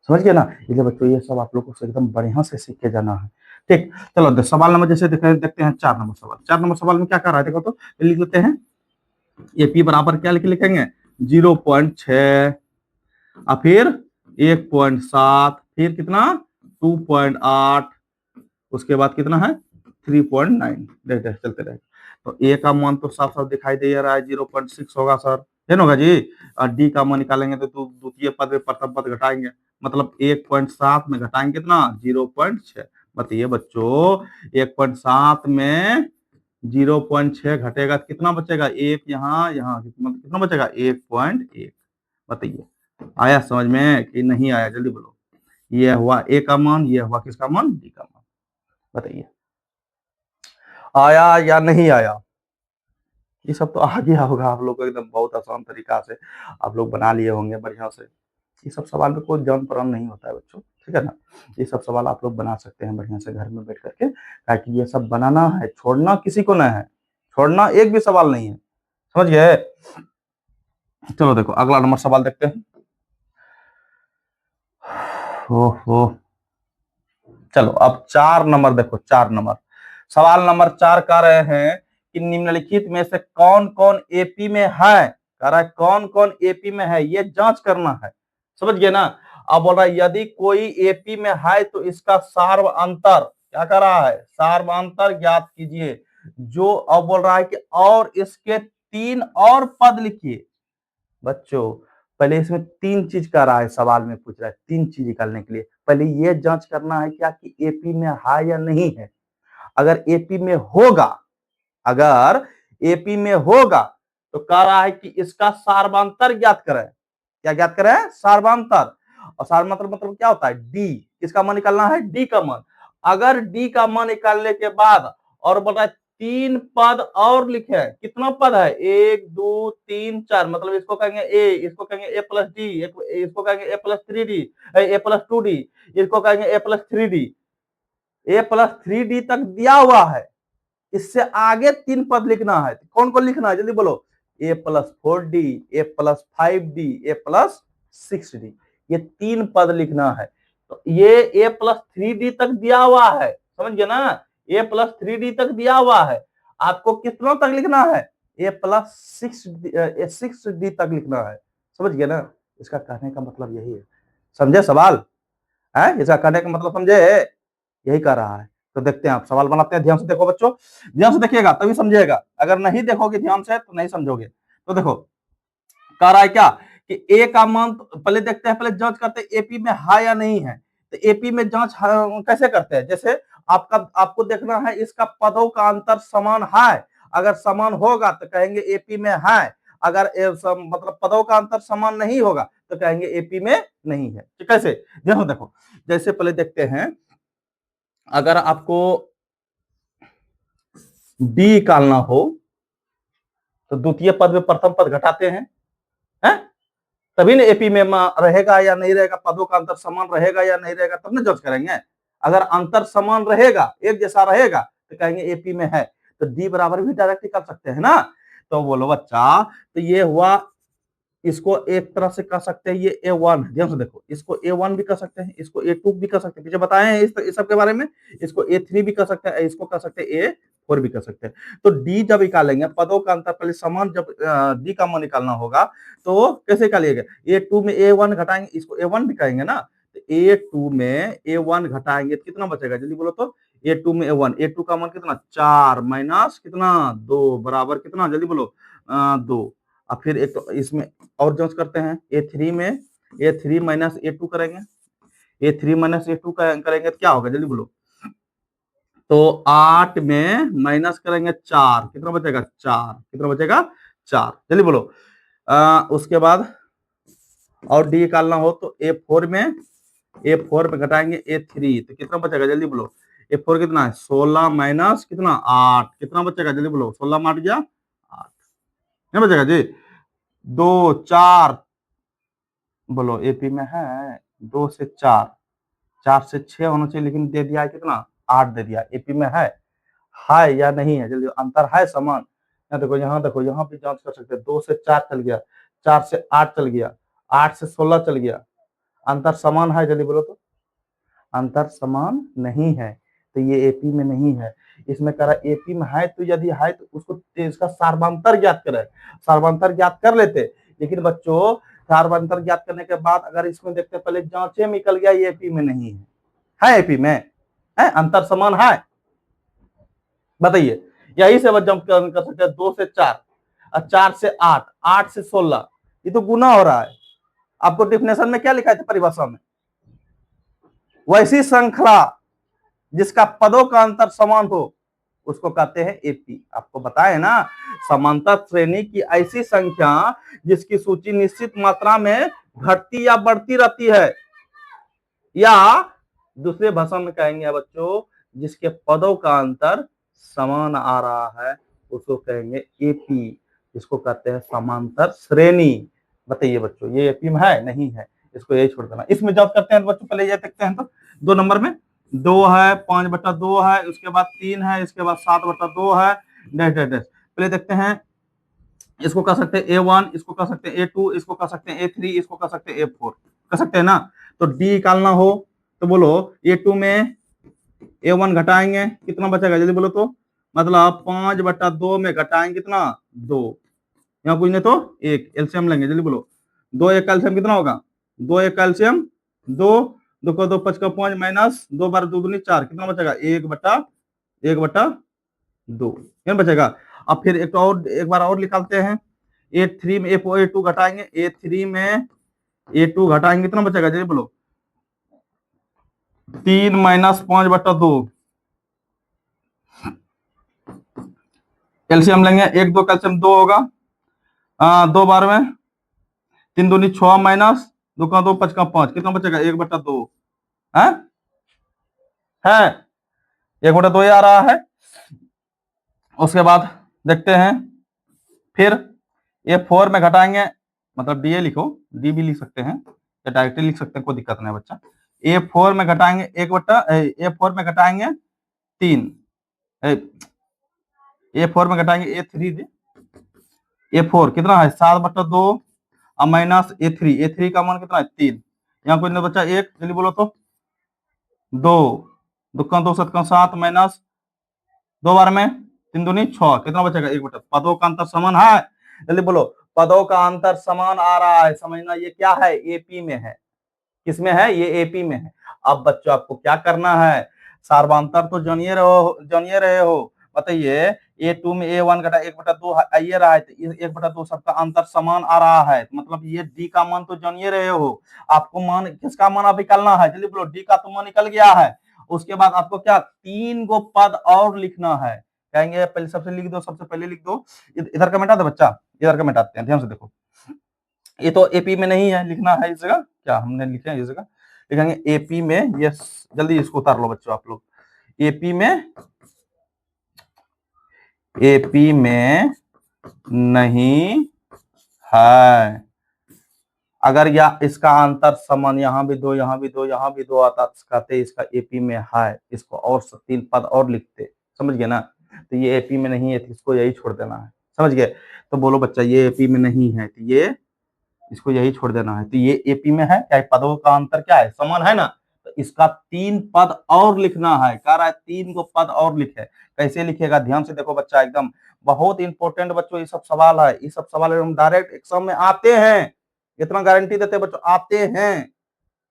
समझ गए ना। इसलिए बच्चों ये सब आप लोग को एकदम बढ़िया से सीख के जाना है, ठीक। चलो सवाल नंबर जैसे देखते हैं 4 नंबर सवाल। 4 नंबर सवाल में क्या कर रहा है, देखो तो लिख लेते हैं, एपी बराबर क्या लिखेंगे, 0.6, और फिर 1.7, फिर कितना 2.8, उसके बाद कितना है 3.9, चलते रहे। तो ए का मान तो साफ साफ दिखाई दे रहा है, 0.6 होगा सर, है ना जी। और डी का मान निकालेंगे तो द्वितीय पद में प्रथम पद घटाएंगे, मतलब 1.7 में घटाएंगे कितना, 0.6। बताइए बच्चों 1.7 में 0.6 घटेगा तो कितना बचेगा, एक यहाँ यहाँ कितना बचेगा, 1.1। बताइए आया समझ में कि नहीं आया, जल्दी बोलो। ये हुआ ए का मान, ये हुआ किसका मान, डी का मान। बताइए आया या नहीं आया। ये सब तो आ गया होगा आप लोग को, एकदम बहुत आसान तरीका से आप लोग बना लिए होंगे बढ़िया से। ये सब सवाल में कोई जान परान नहीं होता है बच्चों, ठीक है ना। ये सब सवाल आप लोग बना सकते हैं बढ़िया से घर में बैठ करके, ताकि ये सब बनाना है, छोड़ना किसी को नहीं है, छोड़ना एक भी सवाल नहीं है, समझ गए। चलो देखो अगला नंबर सवाल देखते हैं। ओहो, चलो अब 4 नंबर देखो, 4 नंबर सवाल नंबर 4 कह रहे हैं कि निम्नलिखित में से कौन कौन एपी में है, कह रहा है कौन कौन एपी में है, ये जांच करना है, समझ गए ना। अब बोल रहा है यदि कोई एपी में है तो इसका सार्व अंतर, क्या कर रहा है, सार्व अंतर ज्ञात कीजिए। जो अब बोल रहा है कि और इसके 3 और पद लिखिए। बच्चों पहले इसमें 3 चीज कर रहा है, सवाल में पूछ रहा है 3 चीज निकालने के लिए। पहले ये जांच करना है क्या कि एपी में है या नहीं है। अगर एपी में होगा, अगर एपी में होगा तो कह रहा है कि इसका सार्वांतर ज्ञात करें। क्या ज्ञात करें, सार्वांतर। और सार्वांतर मतलब क्या होता है, डी, किसका मान निकालना है, डी का मान। अगर डी का मान निकालने के बाद और बोल रहा है 3 पद और लिखे, कितना पद है, 1 2 3 4, मतलब इसको कहेंगे ए, इसको कहेंगे ए प्लस डी, इसको कहेंगे ए प्लस 3डी, ए प्लस 2डी, इसको कहेंगे ए प्लस 3डी। ए प्लस 3डी तक दिया हुआ है, इससे आगे 3 पद लिखना है। कौन कौन लिखना है, जल्दी बोलो, ए प्लस 4डी, ए प्लस 5डी, ए प्लस 6डी, ये 3 पद लिखना है। तो ये ए प्लस 3डी तक दिया हुआ है, समझ गए ना, ए प्लस 3डी तक दिया हुआ है। आपको कितना तक लिखना है, ए प्लस 6डी तक लिखना है, समझ गए ना। इसका कहने का मतलब यही है, समझे सवाल है, इसका कहने का मतलब समझे, यही कह रहा है। तो देखते हैं, आप सवाल बनाते हैं, ध्यान से देखो बच्चों, ध्यान से देखिएगा तभी समझिएगा, अगर नहीं देखोगे ध्यान से तो नहीं समझोगे। तो देखो कह रहा है क्या कि ए का मान, पहले देखते हैं, पहले जांच करते हैं एपी में है या नहीं है। तो एपी में जांच कैसे करते हैं, जैसे आपको देखना है इसका पदों का अंतर समान है, अगर समान होगा तो कहेंगे एपी में है, अगर मतलब पदों का अंतर समान नहीं होगा तो कहेंगे एपी में नहीं है। तो कैसे, देखो जैसे पहले देखते हैं, अगर आपको डी निकालना हो तो द्वितीय पद में प्रथम पद घटाते हैं, तभी ना एपी में रहेगा या नहीं रहेगा, पदों का अंतर समान रहेगा या नहीं रहेगा, तब ना जांच करेंगे। अगर अंतर समान रहेगा, एक जैसा रहेगा तो कहेंगे एपी में है। तो डी बराबर भी डायरेक्ट कर सकते हैं ना। तो बोलो बच्चा, तो ये हुआ, इसको एक तरह से कर सकते हैं, ये A1 ध्यान से देखो, इसको A1 भी कर सकते हैं, इसको A2 भी कर सकते हैं, पीछे बताए हैं इस सब के बारे में। इसको A3 भी कर सकते हैं, इसको कर सकते हैं A4 भी कर सकते हैं। तो डी जब निकालेंगे पदों का अंतर, पहले समान जब डी का मान निकालना होगा तो कैसे निकालिएगा, A2 में A1 घटाएंगे, इसको A1 भी कहेंगे ना, तो A2 में A1 घटाएंगे तो कितना बचेगा, जल्दी बोलो तो। A2 में A1, A2 का मान कितना 4 माइनस कितना 2 बराबर कितना, जल्दी बोलो 2। अब फिर एक तो इसमें और जांच करते हैं, A3 में A3 माइनस A2 करेंगे, A3 माइनस A2 करेंगे तो क्या होगा, जल्दी बोलो। तो 8 में माइनस करेंगे 4, कितना बचेगा 4, कितना बचेगा 4, जल्दी बोलो। उसके बाद और डी निकालना हो तो A4 में घटाएंगे A3 तो कितना बचेगा, जल्दी बोलो। A4 कितना है 16 माइनस कितना 8, कितना बचेगा, जल्दी बोलो। 16 में 8 गया 8, नहीं बचेगा जी। 2 4 बोलो, एपी में है 2 से 4, 4 से 6 होना चाहिए, लेकिन दे दिया है कितना 8 दे दिया। एपी में है या नहीं है, जल्दी अंतर है समान। देखो यहाँ भी जांच कर सकते हैं, 2 से 4 चल गया, 4 से 8 चल गया, 8 से 16 चल गया, अंतर समान है, जल्दी बोलो तो। अंतर समान नहीं है, तो ये एपी में नहीं है। इसमें कह रहा एपी में है, तो यदि है तो उसको इसका सार्वंतर ज्ञात करें, सार्वंतर ज्ञात कर लेते। लेकिन बच्चों सार्वंतर ज्ञात करने के बाद अगर इसमें देखते पहले जांचे में निकल गया ये एपी में नहीं है एपी में है, अंतर समान है, बताइए। यही से जंप कर सकते हैं 2 से 4 और 4 से 8, 8 से 16, ये तो गुना हो रहा है। आपको डिफिनेशन में क्या लिखा है परिभाषा में, वैसी श्रृंखला जिसका पदों का अंतर समान हो उसको कहते हैं एपी। आपको बताए ना, समांतर श्रेणी की ऐसी संख्या जिसकी सूची निश्चित मात्रा में घटती या बढ़ती रहती है, या दूसरे भाषा में कहेंगे बच्चों जिसके पदों का अंतर समान आ रहा है उसको कहेंगे एपी, जिसको कहते हैं समांतर श्रेणी। बताइए बच्चों ये एपी में है नहीं है, इसको यही छोड़ देना। इसमें जब करते हैं बच्चों पहले ये देखते हैं, तो 2 नंबर में 2 है, 5/2 है, उसके बाद 3 है, इसके बाद 7/2 है, डैश डैश डैश। पहले देखते हैं, इसको कर सकते हैं A1, इसको कर सकते हैं A2, इसको कर सकते हैं A3, इसको कर सकते हैं A4, कर सकते हैं ना। तो डी निकालना हो तो बोलो A2 में A1 घटाएंगे कितना बचेगा, जल्दी बोलो तो। मतलब 5/2 में घटाएंगे कितना 2, यहाँ कुछ नहीं तो 1, एलसीएम लेंगे, जल्दी बोलो। 2 1 एलसीएम कितना होगा, 2 1 एलसीएम 2, 2 को 2 5 का 5 माइनस 2 बार 2 दूनी 4, कितना बचेगा 1/2 क्या बचेगा। अब फिर एक बार और निकालते हैं, A3 में A2 घटाएंगे, A3 में A2 घटाएंगे कितना बचेगा, जल्दी बोलो। 3 माइनस 5/2, एलसीएम लेंगे, 1 2 कैल्शियम 2 होगा, 2 बार में 3 दूनी 6 माइनस 2 का 2 5 का 5, कितना बचेगा 1/2 है 1/2 आ रहा है। उसके बाद देखते हैं, फिर A4 में घटाएंगे, मतलब डी लिखो, डी भी लिख सकते हैं या डायरेक्टली लिख सकते हैं, कोई दिक्कत नहीं बच्चा। A4 में घटाएंगे A4 में घटाएंगे 3, A4 में घटाएंगे A3 A4 कितना है 7/2 और माइनस A3 का मान कितना है 3, यहाँ कोई नहीं बच्चा 1, जल्दी बोलो तो। 2 2 का 2 7 का 7 माइनस 2 बार में 3 दूनी 6, कितना बचेगा 1/2। पदों का अंतर समान है, जल्दी बोलो। पदों का अंतर समान आ रहा है, समझना ये क्या है एपी में है, किसमें है ये एपी में है। अब बच्चों आपको क्या करना है, सार्वंतर तो जानिए रहे हो, बताइए A2 में A1 घटा 1/2 आइए रहा है, तो 1/2 सबका अंतर समान आ रहा है, मतलब ये डी का मान तो जानिए रहे हो। आपको मान किसका मान आप निकालना है, जल्दी बोलो। डी का तो मान निकल गया है। उसके बाद आपको क्या 3 गो पद और लिखना है, कहेंगे पहले सबसे लिख दो, सबसे पहले लिख दो, इधर का मिटा दो बच्चा, इधर का मिटाते हैं, ध्यान से देखो। ये तो एपी में नहीं है, लिखना है इस जगह, क्या हमने लिखे हैं इस जगह, लिखेंगे एपी में, ये जल्दी इसको उतार लो बच्चों आप लोग। एपी में नहीं है। अगर या इसका अंतर समान, यहाँ भी 2 यहाँ भी 2 यहाँ भी 2 आता तो कहते इसका एपी में है, इसको और 3 पद और लिखते, समझ गए ना। तो ये एपी में नहीं है, तो इसको यही छोड़ देना है। समझ गए? तो बोलो बच्चा, ये एपी में नहीं है तो ये इसको यही छोड़ देना है। तो ये एपी में है, क्या पदों का अंतर क्या है, समान है ना। तो इसका 3 पद और लिखना है, कह रहा है 3 को पद और लिखे। कैसे लिखेगा, ध्यान से देखो बच्चा, एकदम बहुत इंपॉर्टेंट बच्चों ये सब सवाल है। ये सब सवाल हम डायरेक्ट एग्जाम में आते हैं, इतना गारंटी देते हैं बच्चों, आते हैं।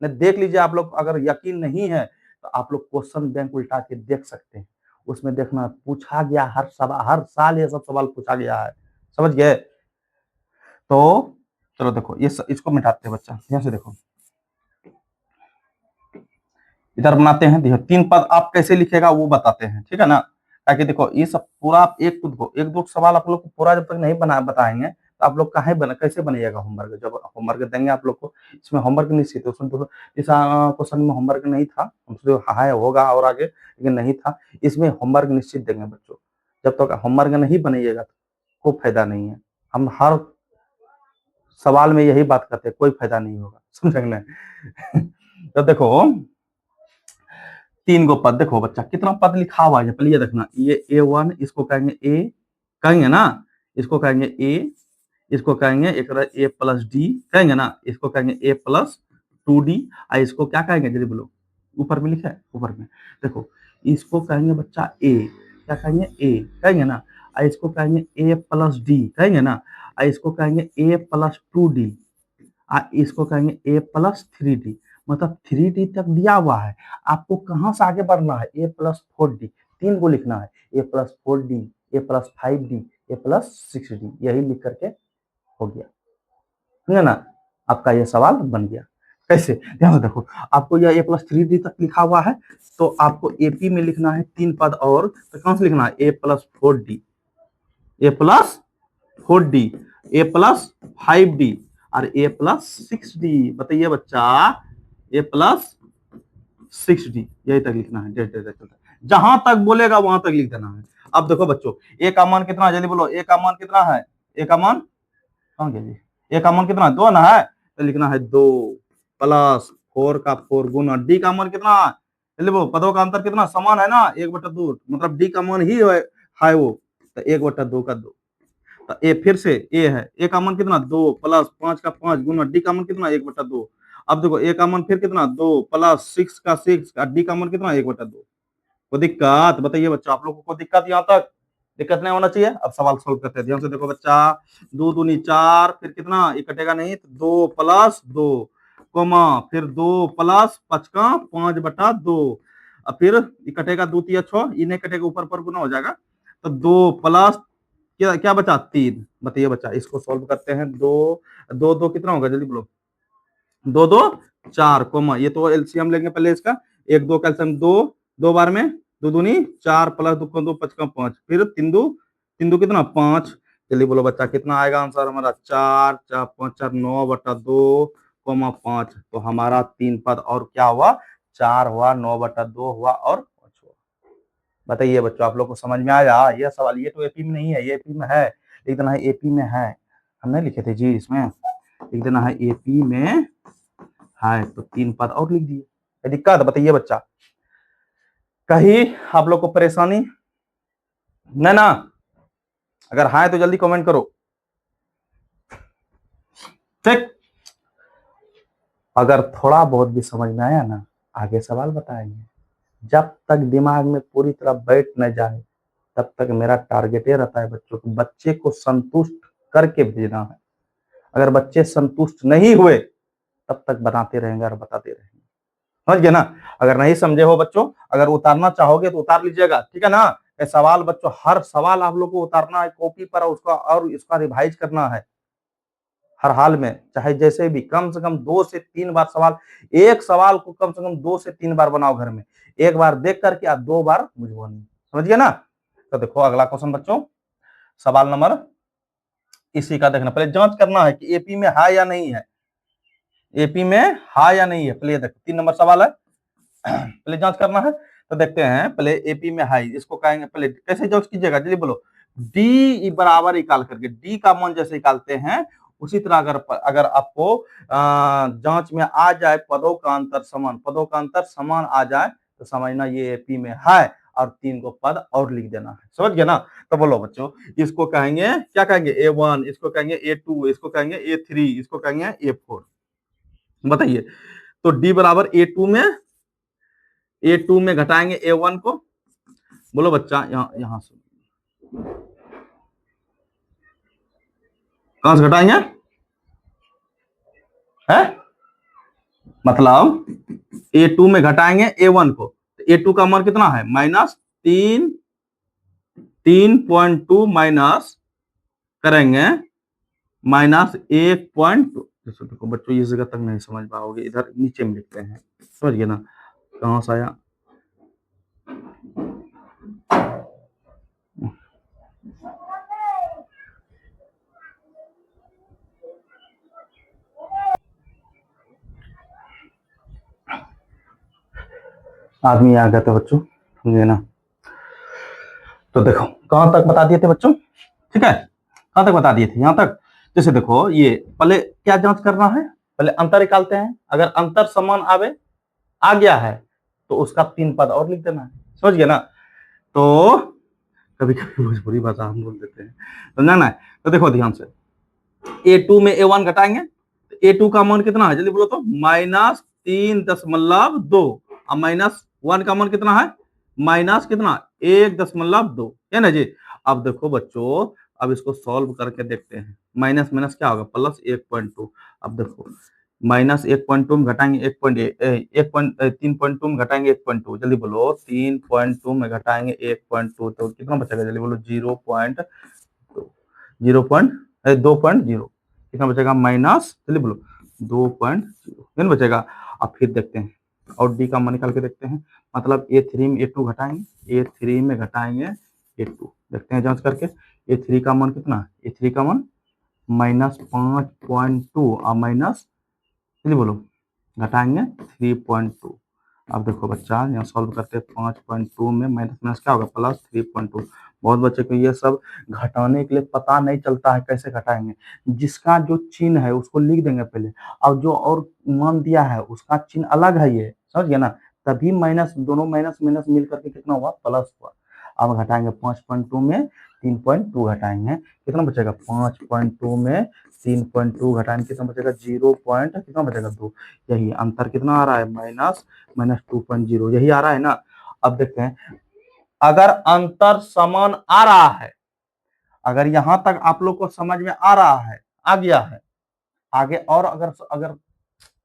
ने देख लीजिए, आप लोग अगर यकीन नहीं है तो आप लोग क्वेश्चन बैंक उल्टा के देख सकते हैं, उसमें देखना पूछा गया, हर साल ये सब सवाल पूछा गया है। समझ गए? तो चलो देखो, ये इसको मिटाते हैं बच्चा, ध्यान से देखो, इधर बनाते हैं। देखो 3 पद आप कैसे लिखेगा वो बताते हैं, ठीक है ना। ताकि देखो ये सब पूरा आप एक दो सवाल आप लोग को पूरा जब तक नहीं बताएंगे तो आप लोग कैसे बनेगा होमवर्क। जब होमवर्क देंगे आप लोग को, इसमें होमवर्क निश्चित है, उसमें इस क्वेश्चन में होमवर्क नहीं था, हाय होगा और आगे, लेकिन नहीं था। इसमें होमवर्क निश्चित देंगे बच्चों। जब तक होमवर्क नहीं बनेगा तो कोई फायदा नहीं है। हम हर सवाल में यही बात करते हैं, कोई फायदा नहीं होगा, समझ। तो देखो 3 गो पद, देखो बच्चा कितना पद लिखा हुआ है, पहले ये देखना, ये A1, इसको कहेंगे ए, कहेंगे ना, इसको कहेंगे ए, इसको कहेंगे एक ए प्लस डी, कहेंगे ना, इसको कहेंगे ए प्लस 2D, और इसको क्या कहेंगे जल्दी बोलो, ऊपर में लिखा है, ऊपर में देखो, इसको कहेंगे बच्चा ए, क्या कहेंगे ए, कहेंगे ना, और इसको कहेंगे ए प्लस डी, कहेंगे ना, और इसको कहेंगे ए प्लस 2D, इसको कहेंगे ए प्लस 3D। मतलब 3D तक दिया हुआ है, आपको कहां से आगे बढ़ना है, ए प्लस 4D, 3 को लिखना है, ए प्लस 4D, ए प्लस 5D, ए प्लस 6D, यही लिख करके हो गया, समझे ना। आपका ये सवाल बन गया। कैसे, ध्यान से देखो, आपको यह ए प्लस 3D तक लिखा हुआ है, तो आपको एपी में लिखना है 3 पद और, तो कहां से लिखना है, ए प्लस 4D, ए प्लस 4D, ए प्लस 5D और ए प्लस 6D। बताइए बच्चा, ए प्लस 6D, यही तक लिखना है, जहां तक बोलेगा वहां तक लिख देना है। अब देखो बच्चों, ए का मान कितना है, जल्दी बोलो, ए का मान कितना है, ए का मान कहां गया जी, ए का मान कितना है, 2 ना है, तो लिखना है 2 प्लस 4 का 4 गुना डी का मान कितना है, जल्दी बोलो, पदों का अंतर कितना समान है ना, 1/2, मतलब डी का मान ही है वो, तो 1/2 का 2। तो ए फिर से ए है, ए का मान कितना 2 प्लस 5 का 5 गुना डी का मान कितना 1/2। अब देखो ए का मान फिर कितना 2 प्लस 6 का 6 का डी का मान कितना 1/2। कोई दिक्कत बताइए बच्चा, आप लोगों को दिक्कत यहाँ तक, दिक्कत नहीं होना चाहिए। अब सवाल सोल्व करते हैं, ध्यान से देखो बच्चा, 2 दूनी 4, फिर कितना, ये कटेगा नहीं, तो 2 प्लस 2 कोमा, फिर 2 प्लस 5 5/2, अब फिर ये कटेगा 2 3 6, ये नहीं कटेगा, ऊपर पर गुना हो जाएगा, तो 2 प्लस क्या क्या बचा 3। बताइए बच्चा, इसको सॉल्व करते हैं, 2 2 2 कितना होगा, जल्दी बोलो, 2 2 4 कोमा, ये तो एलसीएम लेंगे पहले इसका, 1 2 कैल्सियम 2, 2 बार में 2 दूनी 4 प्लस 2 2 5 5, फिर 3 2 कितना 5। जल्दी बोलो बच्चा, कितना आएगा आंसर हमारा, 4 4 5 4 9/2 कोमा 5। तो हमारा 3 पद और क्या हुआ, 4 हुआ, 9/2 हुआ और 5 हुआ। बताइए बच्चों, आप लोग को समझ में आया ये सवाल। ये तो एपी में नहीं है, ये एपी में है, लिख देना है एपी में है, हम नहीं लिखे थे जी, इसमें लिख देना है एपी में है, तो 3 पद और लिख दिए। दिक्कत बताइए बच्चा, कहीं आप लोग को परेशानी नहीं ना, अगर है तो जल्दी कमेंट करो, ठीक। अगर थोड़ा बहुत भी समझ में आया ना, आगे सवाल बताएंगे। जब तक दिमाग में पूरी तरह बैठ न जाए तब तक मेरा टारगेट ये रहता है बच्चों को, बच्चे को संतुष्ट करके भेजना है। अगर बच्चे संतुष्ट नहीं हुए तब तक बनाते रहेंगे और बताते रहेंगे, समझ गए ना। अगर नहीं समझे हो बच्चों, अगर उतारना चाहोगे तो उतार लीजिएगा, ठीक है ना। ये सवाल बच्चों, हर सवाल आप लोग को उतारना है कॉपी पर, उसका और इसका रिवाइज करना है हर हाल में, चाहे जैसे भी, कम से कम 2 से 3 बार सवाल, एक सवाल को कम से कम 2 से 3 बार बनाओ घर में, एक बार देख करके आप 2 बार बुझवानी, समझ गए ना। तो देखो अगला क्वेश्चन बच्चों, सवाल नंबर इसी का देखना, पहले जांच करना है कि एपी में है या नहीं है, एपी में है या नहीं है, पहले देखो 3 नंबर सवाल है, पहले जांच करना है। तो देखते हैं, पहले एपी में है, इसको कहेंगे, पहले कैसे जांच कीजिएगा, जल्दी बोलो, डी बराबर निकाल करके, डी का मान जैसे निकालते हैं उसी तरह अगर आपको जांच में आ जाए पदों का अंतर समान, पदों का अंतर समान आ जाए तो समझना ये एपी में है, और 3 को पद और लिख देना है। समझ गए ना? तो बोलो बच्चों, इसको कहेंगे क्या कहेंगे? A1, इसको कहेंगे A2, इसको कहेंगे A3, इसको कहेंगे A4। बताइए, तो D बराबर A2 में घटाएंगे A1 को। बोलो बच्चा, यहां से कहां से घटाएंगे? है मतलब A2 में घटाएंगे A1 को। A2 का मान कितना है? -3.2 माइनस करेंगे -1.2। देखो बच्चों, इस जगह तक नहीं समझ पाओगे, इधर नीचे में लिखते हैं। समझ गए ना? कहां से आया? आदमी आ गया था बच्चों, समझे ना? तो देखो कहां तक बता दिए थे बच्चों, ठीक है? कहां तक बता दिए थे? यहां तक। जैसे देखो, ये पहले क्या जांच करना है? पहले अंतर निकालते हैं। अगर अंतर समान आ गया है तो उसका 3 पद और लिख देना है। समझ गए ना? तो कभी कभी भोजपुरी भाषा हम बोल देते हैं, समझा ना? तो देखो ध्यान से, A2 में A1 घटाएंगे, A2 का मान कितना है? जल्दी बोलो तो। -3.2 और -1 का मान कितना है? माइनस कितना? 1.2 है ना जी? अब देखो बच्चों, अब इसको सॉल्व करके देखते हैं। माइनस माइनस क्या होगा? +1.2। अब देखो, -1.2 में घटाएंगे 3.2 में घटाएंगे 1.2। जल्दी बोलो, 3.2 में घटाएंगे 1.2 तो कितना बचेगा? जल्दी बोलो। 2.0। कितना बचेगा? माइनस, जल्दी बोलो, 2.0 बचेगा। अब फिर देखते हैं और डी का मान निकाल के देखते हैं। मतलब A3 में A2 घटाएंगे, A3 में घटाएंगे A2। देखते हैं जांच करके। A3 का मान कितना है? A3 का मान -5.2 और माइनस, जल्दी बोलो, घटाएंगे 3.2। अब देखो बच्चा, यहाँ सॉल्व करते हैं। 5.2 में माइनस माइनस क्या होगा? +3.2। बहुत बच्चे को ये सब घटाने के लिए पता नहीं चलता है कैसे घटाएंगे। जिसका जो चिन्ह है उसको लिख देंगे पहले, और जो और मान दिया है उसका चिन्ह अलग है, ये समझ गए ना? तभी माइनस, दोनों माइनस माइनस मिल करके कितना हुआ? प्लस हुआ। अब घटाएंगे 5.2 में 3.2 घटाएंगे, कितना बचेगा? 5.2 में 3.2 घटाएंगे, कितना बचेगा? 0. कितना बचेगा? 2। यही अंतर कितना आ रहा है? -2.0 यही आ रहा है ना? अब देखते हैं, अगर अंतर समान आ रहा है, अगर यहां तक आप लोग को समझ में आ रहा है, आ गया है, आगे और अगर अगर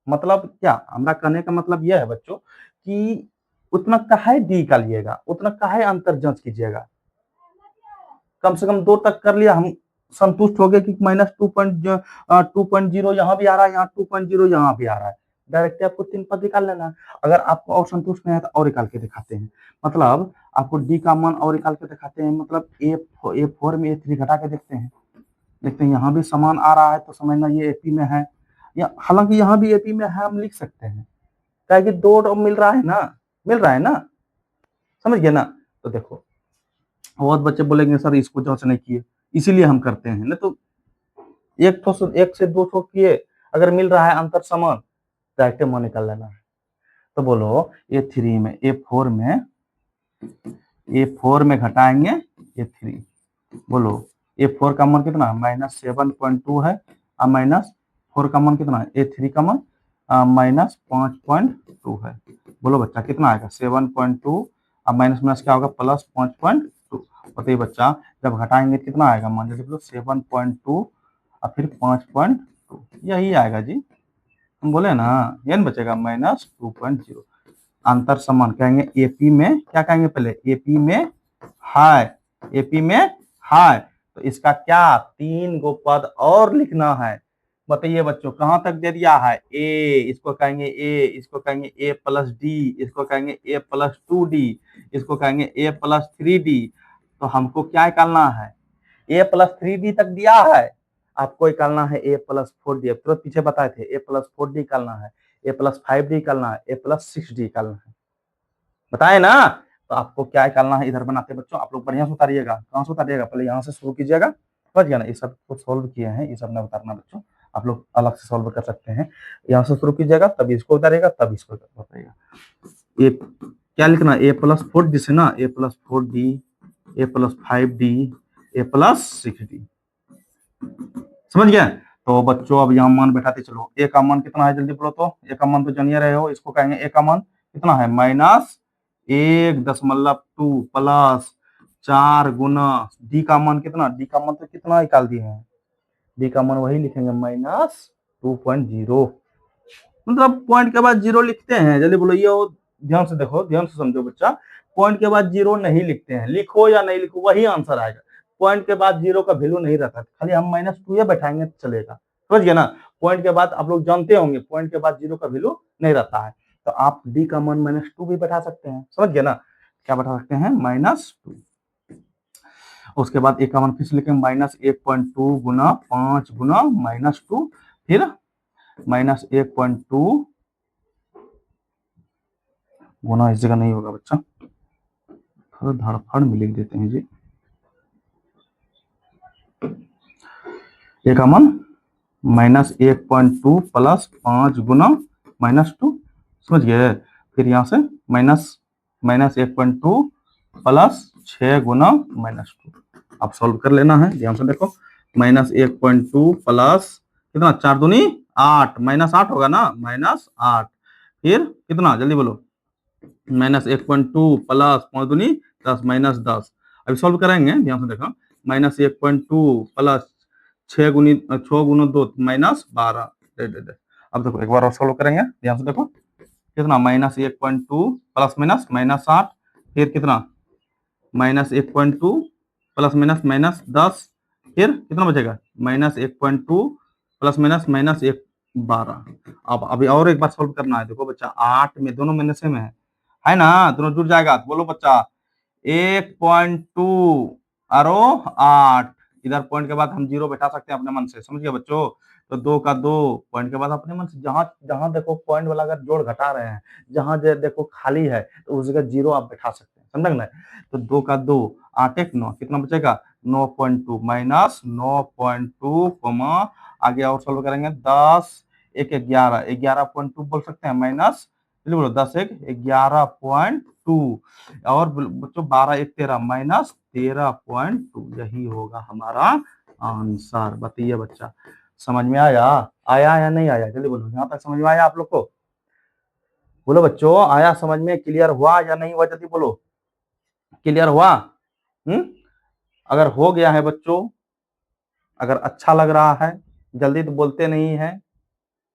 मतलब क्या हमारा कहने का मतलब यह है बच्चों कि उतना काहे डी का लिएगा, उतना काहे अंतर जांच कीजिएगा। कम से कम 2 तक कर लिया, हम संतुष्ट हो गए कि -2.0 यहाँ भी आ रहा है, यहाँ 2.0 यहाँ भी आ रहा है। डायरेक्ट आपको 3 पद निकाल लेना है। अगर आपको और संतुष्ट नहीं है तो और निकाल के दिखाते हैं। मतलब आपको डी का मान और निकाल के दिखाते हैं। मतलब A4 में A3 घटा के देखते हैं। देखते हैं यहाँ भी समान आ रहा है तो समझना ये AP में है। हालांकि यहाँ भी AP में है, हम लिख सकते हैं, क्या कि 2 मिल रहा है ना, मिल रहा है ना? समझ गए ना? तो देखो, बहुत बच्चे बोलेंगे सर इसको जांच नहीं किए, इसीलिए हम करते हैं। नहीं तो 1 से 2 किए, अगर मिल रहा है अंतर समान, डायरेक्ट मान निकाल लेना है। तो बोलो, A4 में घटाएंगे A3। बोलो, A4 का मान कितना है? -7.2 है और -4 का मान कितना है? A3 का मान -5.2 है। बोलो बच्चा, कितना आएगा? 7.2 और माइनस माइनस क्या होगा? +5.2। बताइए बच्चा, जब घटाएंगे कितना आएगा? मान लीजिए 7.2 और फिर 5.2, यही आएगा जी। हम बोले ना, ये न बचेगा -2.0। अंतर समान कहेंगे AP में, क्या कहेंगे पहले? AP में हाई, AP में हाई। तो इसका क्या 3 गो पद और लिखना है। बताइए बच्चों, कहां तक दे दिया है? A, इसको कहेंगे A, इसको कहेंगे A+D, इसको कहेंगे A+2D, इसको कहेंगे A+3D। तो हमको क्या निकालना है? A+3D तक दिया है, आपको निकालना है A+4D। तुरंत पीछे बताए थे A+4D निकालना है, A+5D निकालना है, A+6D निकालना है, बताए ना? तो आपको क्या निकालना है? इधर बनाते बच्चों, आप लोग बढ़िया से उतारिएगा। कहां से उतारिएगा? पहले यहाँ से शुरू कीजिएगा। समझ गया ना? ये सब को सोल्व किए हैं, ये सब ना उतारना बच्चों, आप लोग अलग से सोल्व कर सकते हैं। यहाँ से शुरू कीजिएगा, तब इसको उतारिएगा, तब इसको बताइएगा। क्या लिखना, a+4 जिसे ना a+4d, a+5d, a+6d। समझ गया। तो बच्चों अब यहाँ मान बैठाते चलो। ए का मान कितना है, जल्दी बोलो तो। ए का मान तो जानिए रहे हो, इसको कहेंगे ए का मान कितना है, -1.2 प्लस 4 गुना डी का मान कितना, डी का मान तो कितना निकाल दिए हैं, डी का मान वही लिखेंगे -2.0। मतलब पॉइंट के बाद जीरो लिखते हैं, जल्दी बोलो। ये ध्यान से देखो, ध्यान से समझो बच्चा। पॉइंट के बाद जीरो नहीं लिखते हैं, लिखो या नहीं लिखो वही आंसर आएगा। पॉइंट के बाद जीरो का वैल्यू नहीं रहता, खाली हम -2 या बैठाएंगे तो चलेगा। समझ गया ना। पॉइंट के बाद आप लोग जानते होंगे, पॉइंट के बाद जीरो का वैल्यू नहीं रहता है। तो आप डी का मान -2 भी बैठा सकते हैं। समझ गया ना, क्या बैठा सकते हैं, -2। उसके बाद ए का मान फिर से लिखेंगे -1.2 गुना 5 गुना -2, फिर -1.2 गुना, इस जगह नहीं होगा बच्चा, थोड़ा धड़फड़ में लिख देते हैं जी। ए का मान -1.2 प्लस 5 गुना -2, समझ गए। फिर यहाँ से -1.2 प्लस 6 गुना -2। आप सॉल्व कर लेना है, ध्यान से देखो। -1.2 प्लस कितना, 4 दूनी 8, -8 होगा ना, -8। फिर कितना, जल्दी बोलो, -1.2 प्लस 5 दूनी 10, -10। अभी सॉल्व करेंगे, ध्यान से देखो। -1.2 प्लस 6 गुना 2 -12। अब देखो एक बार और सॉल्व करेंगे, ध्यान से देखो। कितना, -1.2 प्लस -8, फिर कितना, -1.2 प्लस -10, फिर कितना बचेगा, -1.2 प्लस -1 12। अब अभी और एक बार सॉल्व करना है। देखो बच्चा, 8 में दोनों में से में है ना, दोनों जुड़ जाएगा। तो बोलो बच्चा 1.2 और 8, इधर पॉइंट के बाद हम जीरो बैठा सकते हैं अपने मन से। समझ गए बच्चों। तो 2 का 2 पॉइंट के बाद अपने मन से, जहां जहां देखो पॉइंट वाला अगर जोड़ घटा रहे हैं, जहां देखो खाली है तो उस जगह जीरो आप बैठा सकते हैं। समझ ना। तो 2 का 2, 8 1 9, कितना बचेगा, 9.2 -9.2, आगे और सॉल्व करेंगे, 10 1 11, 11.2 बोल सकते हैं, माइनस बोलो 10 1 11.2, और बच्चों 12 1 13, -13.2। यही होगा हमारा आंसर। बताइए बच्चा, समझ में आया, आया या नहीं आया, जल्दी बोलो। यहाँ तक समझ में आया आप लोग को, बोलो बच्चों, आया समझ में, क्लियर हुआ या नहीं हुआ, जल्दी बोलो। क्लियर हुआ? अगर हो गया है बच्चों, अगर अच्छा लग रहा है, जल्दी तो बोलते नहीं है,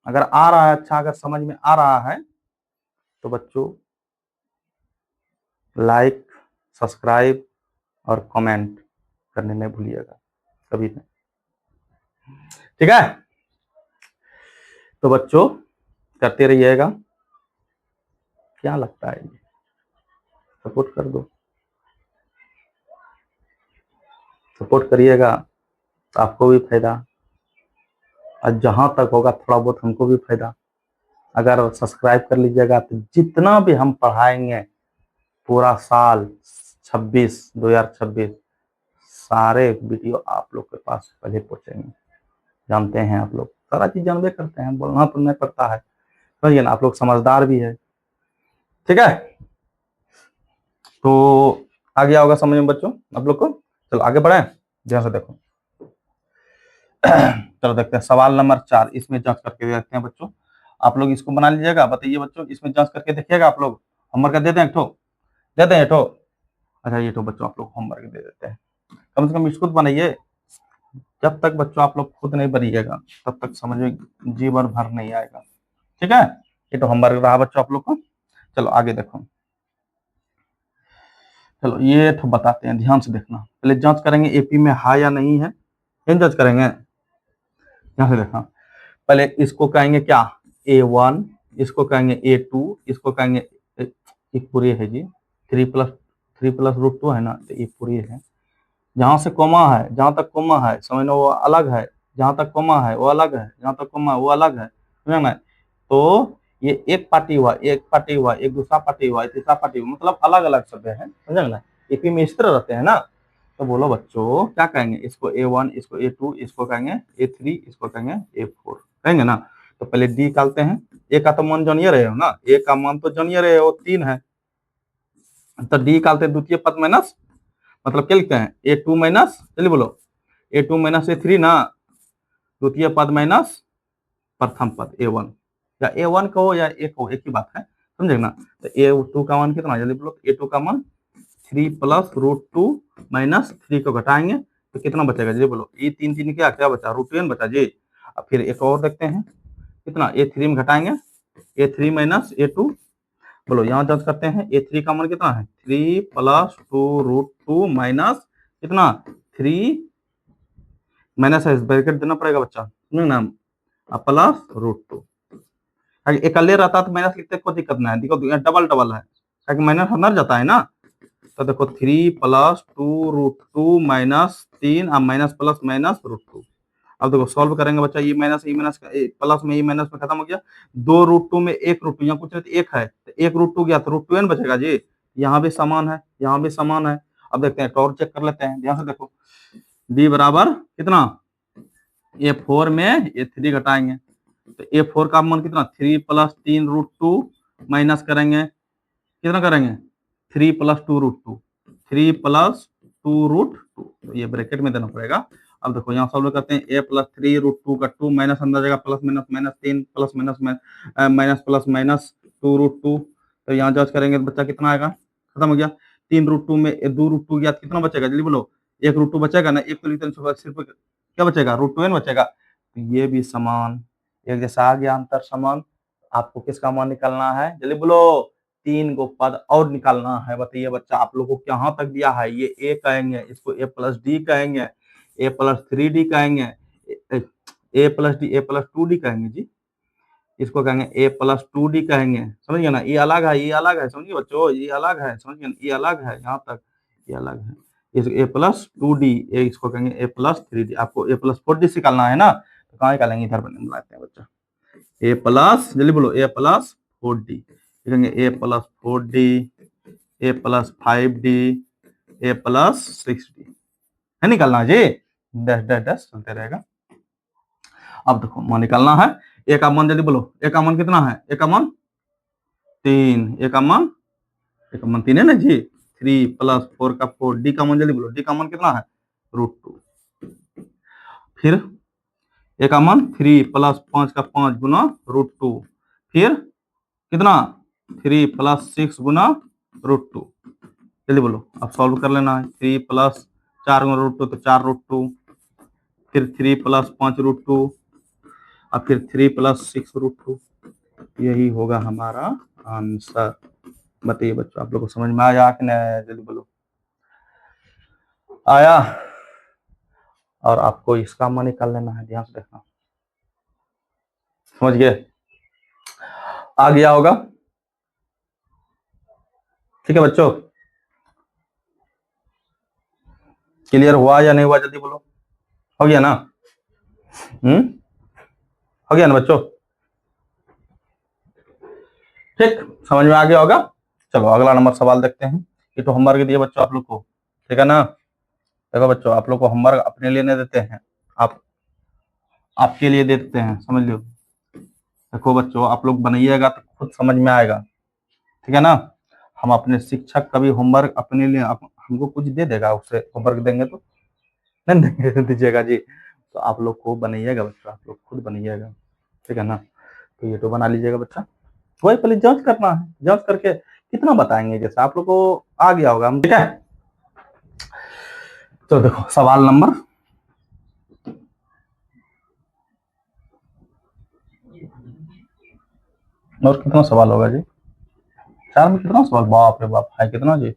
अगर आ रहा है अच्छा, अगर समझ में आ रहा है तो बच्चों लाइक, सब्सक्राइब और कमेंट करने नहीं भूलिएगा कभी नहीं, ठीक है। तो बच्चों करते रहिएगा। क्या लगता है, सपोर्ट कर दो, सपोर्ट करिएगा तो आपको भी फायदा, और जहां तक होगा थोड़ा बहुत हमको भी फायदा। अगर सब्सक्राइब कर लीजिएगा तो जितना भी हम पढ़ाएंगे पूरा साल 2026 सारे वीडियो आप लोग के पास पहले पहुंचेंगे। जानते हैं आप लोग, सारा चीज जानते करते हैं, बोलना तो नहीं पड़ता है। समझिए ना, आप लोग समझदार भी है, ठीक है। तो आ गया होगा समझ में बच्चों आप लोग को। चलो आगे बढ़े, ध्यान से देखो। चलो देखते हैं सवाल नंबर 4, इसमें जांच करके देखते हैं बच्चों। आप लोग इसको बना लीजिएगा। बताइए बच्चों, इसमें जांच करके देखिएगा आप लोग। होमवर्क दे दें एक ठो, दे दें एक ठो। अच्छा ये तो बच्चों आप लोग होमवर्क दे देते हैं, कम से कम इसको तो बनाइए। जब तक बच्चों आप लोग खुद नहीं बनिएगा तब तक समझ में जीवन भर नहीं आएगा, ठीक है। ये तो होमवर्क रहा बच्चों आप लोग को। चलो आगे देखो। चलो ये तो बताते हैं, ध्यान से देखना। पहले जांच करेंगे एपी में है या नहीं है, जांच करेंगे। ध्यान से देखना। पहले इसको कहेंगे क्या, A1, इसको कहेंगे A2, इसको कहेंगे ये पूरी है जी, 3+√2 है ना, तो ये पूरी है। जहां से कोमा है, जहां तक कोमा है समझ लो वो अलग है, जहां तक कोमा है वो अलग है, जहां तक कोमा है वो अलग है, समझ ना। तो ये एक पार्टी हुआ, एक पार्टी हुआ, एक दूसरा पार्टी हुआ, एक तीसरा पार्टी हुआ, मतलब अलग अलग शब्द है, समझ ना। एपी में इस तरह रहते हैं ना। तो बोलो बच्चों क्या कहेंगे, इसको A1, इसको A2, इसको कहेंगे A3, इसको कहेंगे A4, कहेंगे ना। तो पहले डी निकालते हैं। ए का तो मान जानिए रहे हो ना, ए का मान तो जानिए रहे हो 3 है, तो डी निकालते हैं द्वितीय पद माइनस, मतलब क्या लिखते हैं A2 माइनस, चलिए बोलो A2 माइनस A3 ना, द्वितीय पद माइनस प्रथम पद A1, या A1 कहो या A कहो एक ही बात है, समझे ना। तो A2 का मान कितना, जल्दी बोलो। A2 का मान 3 प्लस रूट 2 माइनस 3 को घटाएंगे तो कितना बचेगा, जल्दी बोलो। ये 3 3 क्या बचा, रूट 2 बचा जी। अब फिर एक और देखते हैं कितना, A3 में घटाएंगे A3 माइनस A2, बोलो यहाँ जांच करते हैं। A3 का मान कितना है 3 प्लस 2 रूट 2 माइनस कितना 3 माइनस है, ब्रैकेट देना पड़ेगा बच्चा, समझे ना, प्लस रूट 2। एक ले रहता तो माइनस लिखते कोई दिक्कत नहीं है, देखो डबल डबल है ताकि माइनस अंदर जाता है ना। तो देखो 3 प्लस 2 रूट 2 माइनस 3, अब माइनस प्लस माइनस रूट 2। अब देखो सॉल्व करेंगे बच्चा, ये माइनस प्लस में ये माइनस में खत्म हो गया, 2 रूट 2 में 1 रूट 2, यहाँ कुछ नहीं तो 1 है, तो 1 रूट 2 गया तो रूट 2 बचेगा जी। यहाँ भी समान है, यहाँ भी समान है। अब देखते हैं टॉर चेक कर लेते हैं ध्यान से, देखो डी बराबर कितना, A4 में A3 घटाएंगे तो A4 का मान कितना 3 प्लस 3 रूट 2 माइनस करेंगे कितना करेंगे 3 प्लस 2 रूट 2, 3 प्लस 2 रूट 2, तो ये ब्रैकेट में देना पड़ेगा। अब देखो यहाँ सॉल्व करते हैं, A प्लस 3 रूट 2 का 2 माइनस अंदर जाएगा, plus minus minus 3 plus minus minus plus minus 2 root 2, तो यहाँ जांच करेंगे तो बच्चा कितना आएगा, खत्म हो गया। 3 रूट 2 में 2 रूट 2 गया कितना बचेगा, जल्दी बोलो। 1 रूट 2 बचेगा ना, एक तो लिखते हैं सिर्फ क्या बचेगा रूट 2 बचेगा, तो ये भी समान, एक जैसा आ गया अंतर समान। आपको किसका मान निकालना है, जल्दी बोलो। 3 गो पद और निकालना है, बताइए बच्चा आप लोगों को कहाँ तक दिया है, ये A कहेंगे, इसको A प्लस डी कहेंगे, A प्लस 3D कहेंगे, A plus D A plus 2D कहेंगे जी, इसको कहेंगे A प्लस 2D कहेंगे, समझ गए ना। ये अलग है, ये अलग है, समझिए बच्चों, ये अलग है, समझ गए, ये अलग है, यहाँ तक ये अलग है। इस A प्लस 2D, इसको कहेंगे A प्लस 3D। आपको A प्लस 4D निकालना है ना, तो कहाँ निकालेंगे, इधर बनाते हैं बच्चा। A प्लस, जल्दी बोलो, A प्लस 4D, लिखेंगे A plus 4D, A plus 5D, A plus 6D है, निकालना जी, डैश डैश डैश चलते रहेगा। अब देखो मान निकालना है, A का मान जल्दी बोलो, A का मान कितना है, A का मान 3, A का मान 3 है ना जी, 3 प्लस 4 का 4, D का मान जल्दी बोलो, D का मान कितना है रूट 2, फिर A का मान 3 प्लस 5 का 5 गुना रूट 2, फिर कितना 3 प्लस 6 गुना रूट 2, जल्दी बोलो। अब सॉल्व कर लेना है, 3 प्लस 4 गुना रूट 2 तो 4 रूट 2, फिर 3 प्लस 5 रूट 2, और फिर 3 प्लस 6 रूट 2, यही होगा हमारा आंसर। बताइए बच्चों आप लोग को समझ में आया कि नहीं, जल्दी बोलो आया। और आपको इसका मान निकाल लेना है, ध्यान से देखना, समझ गए, आ गया होगा, ठीक है बच्चों, क्लियर हुआ या नहीं हुआ, जल्दी बोलो, हो गया ना, हो गया ना बच्चों, ठीक, समझ में आ गया होगा। चलो अगला नंबर सवाल देखते हैं, ये तो होमवर्क दिए बच्चों आप लोग को, ठीक है ना। देखो बच्चों आप लोग को होमवर्क अपने लिए नहीं देते हैं, आप आपके लिए देते हैं, समझ लो। देखो बच्चों आप लोग बनाइएगा तो खुद समझ में आएगा, ठीक है ना। हम अपने शिक्षक कभी होमवर्क अपने लिए हमको कुछ दे देगा, उससे होमवर्क देंगे तो नहीं देंगे दीजिएगा जी, तो आप लोग को बनाइएगा बच्चों, आप लोग खुद बनाइएगा, ठीक है ना। तो ये तो बना लीजिएगा बच्चा, वही पहले जांच करना है, जांच करके कितना बताएंगे, जैसे आप लोग को आ गया होगा, ठीक है। तो देखो सवाल नंबर, और कितना सवाल होगा जी, 4 में कितना सवाल, बाप रे बाप है कितना जी,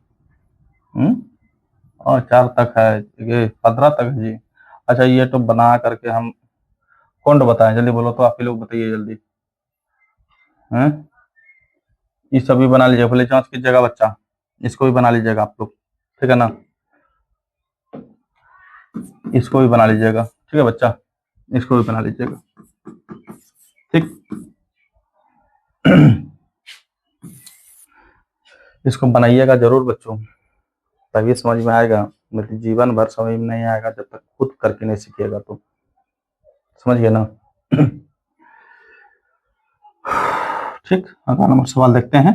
और 4 तक है, ये 15 तक है जी। अच्छा ये तो बना करके हम कौन तो बताएं, जल्दी बोलो तो, आप ही लोग बताइए जल्दी, हैं ये सभी बना लीजिएगा, पहले जांच कीजिएगा बच्चा, इसको भी बना लीजिएगा आप लोग, ठीक है ना, इसको भी बना लीजिएगा, ठीक है बच्चा, इसको भी बना लीजिएगा, ठीक। इसको बनाइएगा जरूर बच्चों, तभी समझ में आएगा, मतलब जीवन भर समझ में नहीं आएगा जब तक खुद करके नहीं सीखिएगा, तो समझ गए ना। ठीक, अगला नंबर सवाल देखते हैं।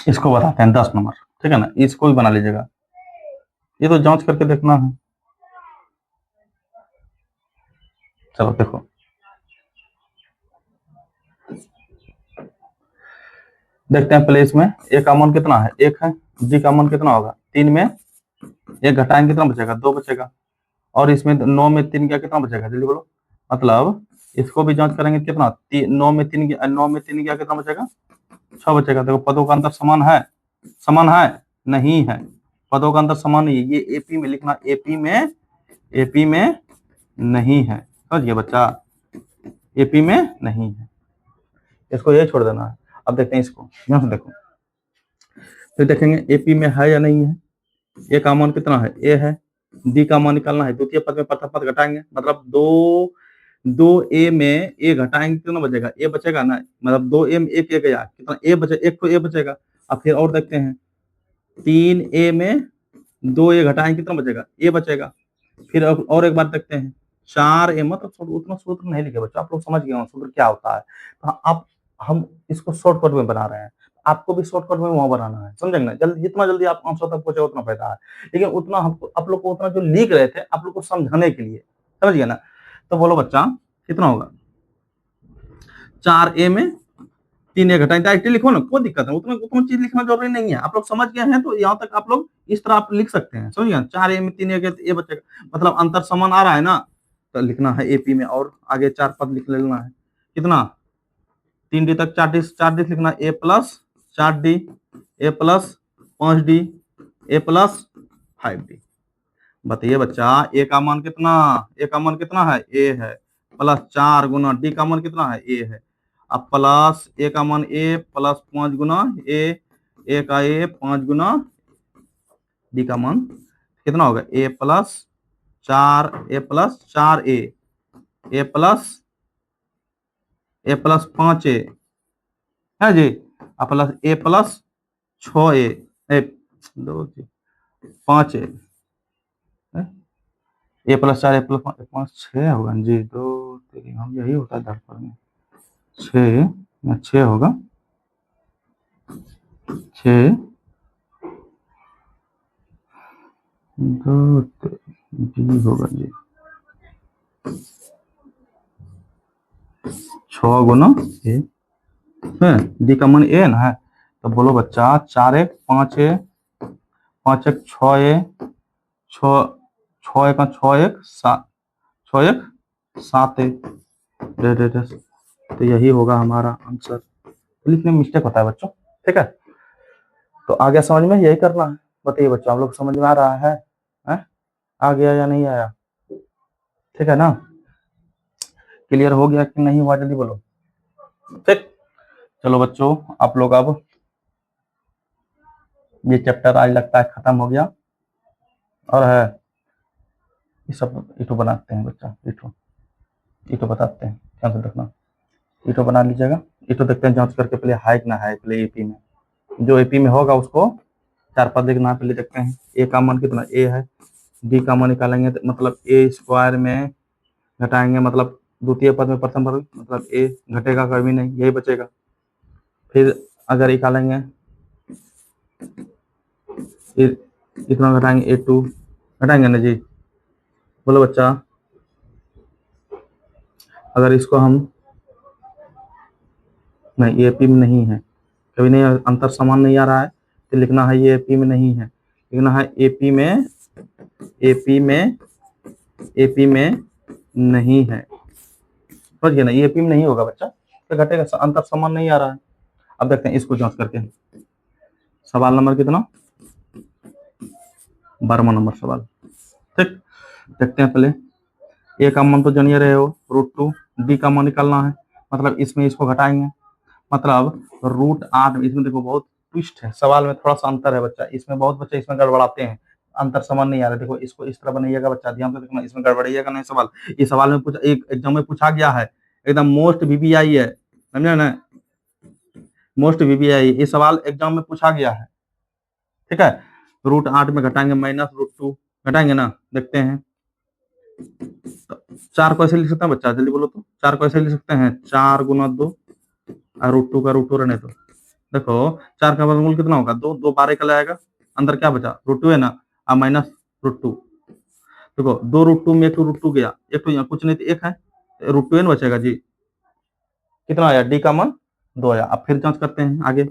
इसको बताते हैं 10 नंबर, ठीक है ना, इसको भी बना लीजिएगा, ये तो जांच करके देखना है। चलो देखो, देखते हैं पहले इसमें ए का मान कितना है, 1 है, डी का मान कितना होगा, 3 में 1 घटाएंगे कितना बचेगा, 2 बचेगा, और इसमें 9 में 3 गया कितना बचेगा, जल्दी बोलो। मतलब इसको भी जांच करेंगे कितना, 9 में 3 गया, 9 में 3 गया कितना बचेगा, 6 बचेगा। देखो पदों का अंतर समान है, समान है, नहीं है, पदों का अंतर समान नहीं है, ये एपी में लिखना, एपी में नहीं है, समझ गया बच्चा, एपी में नहीं है, इसको ये छोड़ देना है। अब देखते हैं इसको, यहाँ से देखो, फिर देखेंगे एपी में है या नहीं है। ए का मान कितना है, ए है, डी का मान निकालना है, द्वितीय पद में प्रथम पद घटाएंगे, मतलब दो ए में ए घटाएंगे कितना बचेगा, ए बचेगा ना, मतलब 2 ए में एक ए गया कितना, ए बचे, एक तो ए बचेगा। अब फिर और देखते हैं, 3 ए में 2 ए घटाएंगे कितना बचेगा, ए बचेगा। फिर और एक बार देखते हैं, 4 ए, मतलब उतना सूत्र नहीं लिखे बच्चों, आप लोग समझ गए सूत्र क्या होता है, तो आप हम इसको शॉर्टकट में बना रहे हैं, आपको भी शॉर्टकट में वहां बनाना है, समझेंगे ना, जल्दी जितना जल्दी आप आंसर तक पहुंचे उतना फायदा है, लेकिन उतना हमको आप लोग को उतना जो लिख रहे थे आप लोग को समझाने के लिए, समझ गए ना। तो बोलो बच्चा कितना होगा, 4 ए में 3 ए घटाएं, डायरेक्ट लिखो ना, कोई दिक्कत नहीं, उतना उतना चीज लिखना जरूरी नहीं है, आप लोग समझ गए हैं तो यहाँ तक आप लोग इस तरह आप लिख सकते हैं, समझ गए, 4 ए में 3 ए बचेगा, मतलब अंतर समान आ रहा है ना, तो लिखना है एपी में, और आगे 4 पद लिख लेना है, कितना, 3 डी तक 4 डी लिखना, ए plus 4 D, A plus 5 D, A plus 5 D. बताइए बच्चा ए का मान कितना, ए का मान कितना है, ए है, प्लस 4 गुना डी का मान कितना है, ए है, अब प्लस ए का मान ए प्लस 5 गुना ए का ए 5 गुना डी का मान कितना होगा, ए प्लस 4 ए प्लस 5 ए है जी, अब प्लस ए प्लस 6 ए 5 ए प्लस 4 ए प्लस 5 6 होगा जी, 2 3 हम यही होता है धड़पड़ में, 6 होगा, 6 2 डी होगा जी, 6 गुना ए है, डी का मान ए ना है, तो बोलो बच्चा 4 1 5 ए 5 1 6 ए 6 1 6 1 6 1 7 ए, तो यही होगा हमारा आंसर। लिखने में मिस्टेक होता है बच्चों, ठीक है, तो आगे समझ में यही करना है। बताइए बच्चों आप लोग समझ में आ रहा है, आ गया या नहीं आया, ठीक है ना, क्लियर हो गया कि नहीं हुआ, जल्दी बोलो, ठीक। चलो बच्चों आप लोग अब ये चैप्टर आज लगता है खत्म हो गया, और है ये सब ईटो बनाते हैं बच्चा, ईटो बताते हैं, ध्यान से देखना, ईटो बना लीजिएगा, ईटो देखते हैं जांच करके, पहले हाइट ना है, पहले एपी में, जो एपी में होगा उसको 4 पद देखना है, पहले देखते हैं ए का मान कितना, ए है, डी का मान निकालेंगे तो मतलब ए स्क्वायर में घटाएंगे, मतलब द्वितीय पद में प्रथम पद, मतलब ए घटेगा कभी नहीं, यही बचेगा। फिर अगर निकालेंगे, फिर कितना घटाएंगे, ए2 घटाएंगे ना जी, बोलो बच्चा, अगर इसको हम, नहीं एपी में नहीं है, कभी नहीं, अंतर समान नहीं आ रहा है, तो लिखना है ये एपी में नहीं है, लिखना है एपी में नहीं है, समझ गए ना, ये एपी में नहीं होगा बच्चा, तो घटेगा, अंतर समान नहीं आ रहा है। अब देखते हैं इसको जांच करके, सवाल नंबर कितना, 12वां नंबर सवाल, ठीक, देखते हैं पहले, ए का मान तो जानिए रहे हो √2, डी का मान निकालना है, मतलब इसमें इसको घटाएंगे, मतलब √8, इसमें देखो बहुत ट्विस्ट है, सवाल में थोड़ा सा अंतर है बच्चा, इसमें बहुत बच्चे इसमें गड़बड़ाते हैं, अंतर समान नहीं आ रहा, देखो इसको इस तरह बनाइएगा बच्चा, ध्यान से देखना, इसमें गड़बड़ाइएगा नहीं, सवाल इस सवाल में पूछा, एक एग्जाम में पूछा गया है, एकदम मोस्ट वीवीआई है, समझे ना, मोस्ट वीवीआई, ये सवाल एग्जाम में पूछा गया है, ठीक है। √8 में घटाएंगे -√2 घटाएंगे ना, देखते हैं, तो 4 को ऐसे लिख सकते हैं बच्चा, जल्दी बोलो तो, 4 को ऐसे लिख सकते हैं, 4 गुना 2 और √2 का √2 रहने दो, देखो 4 का वर्गमूल कितना होगा, 2, 2 12 का लाएगा, अंदर क्या बचा, √2 है ना, अब माइनस √2। देखो 2 √2 में 1 √2 गया, एक तो यहाँ कुछ नहीं तो 1 है, √2 न बचेगा जी। कितना आया, डी का मान 2 आया। अब फिर जांच करते हैं आगे,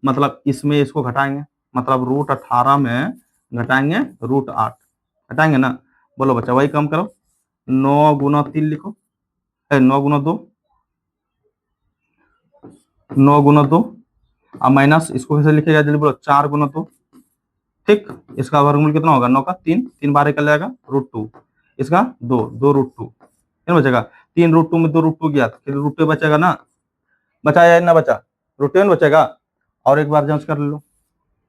मतलब इसमें इसको घटाएंगे, मतलब √18 में घटाएंगे √8, घटाएंगे ना। बोलो बच्चा, वही कम करो, 9 गुना 3 लिखो, 9 गुना 2, 9 गुना 2, अब माइनस इसको कैसे लिखेगा जल्दी बोलो, 4 गुना 2, ठीक। इसका वर्गमूल कितना होगा, 9 का 3, 3 बार का जाएगा √2, इसका 2, 2 √2 कितना बचेगा, 3 √2 में 2 √2 गया, फिर √2 बचेगा ना, बचा या ना बचा, √2 बचेगा। और एक बार जांच कर लो,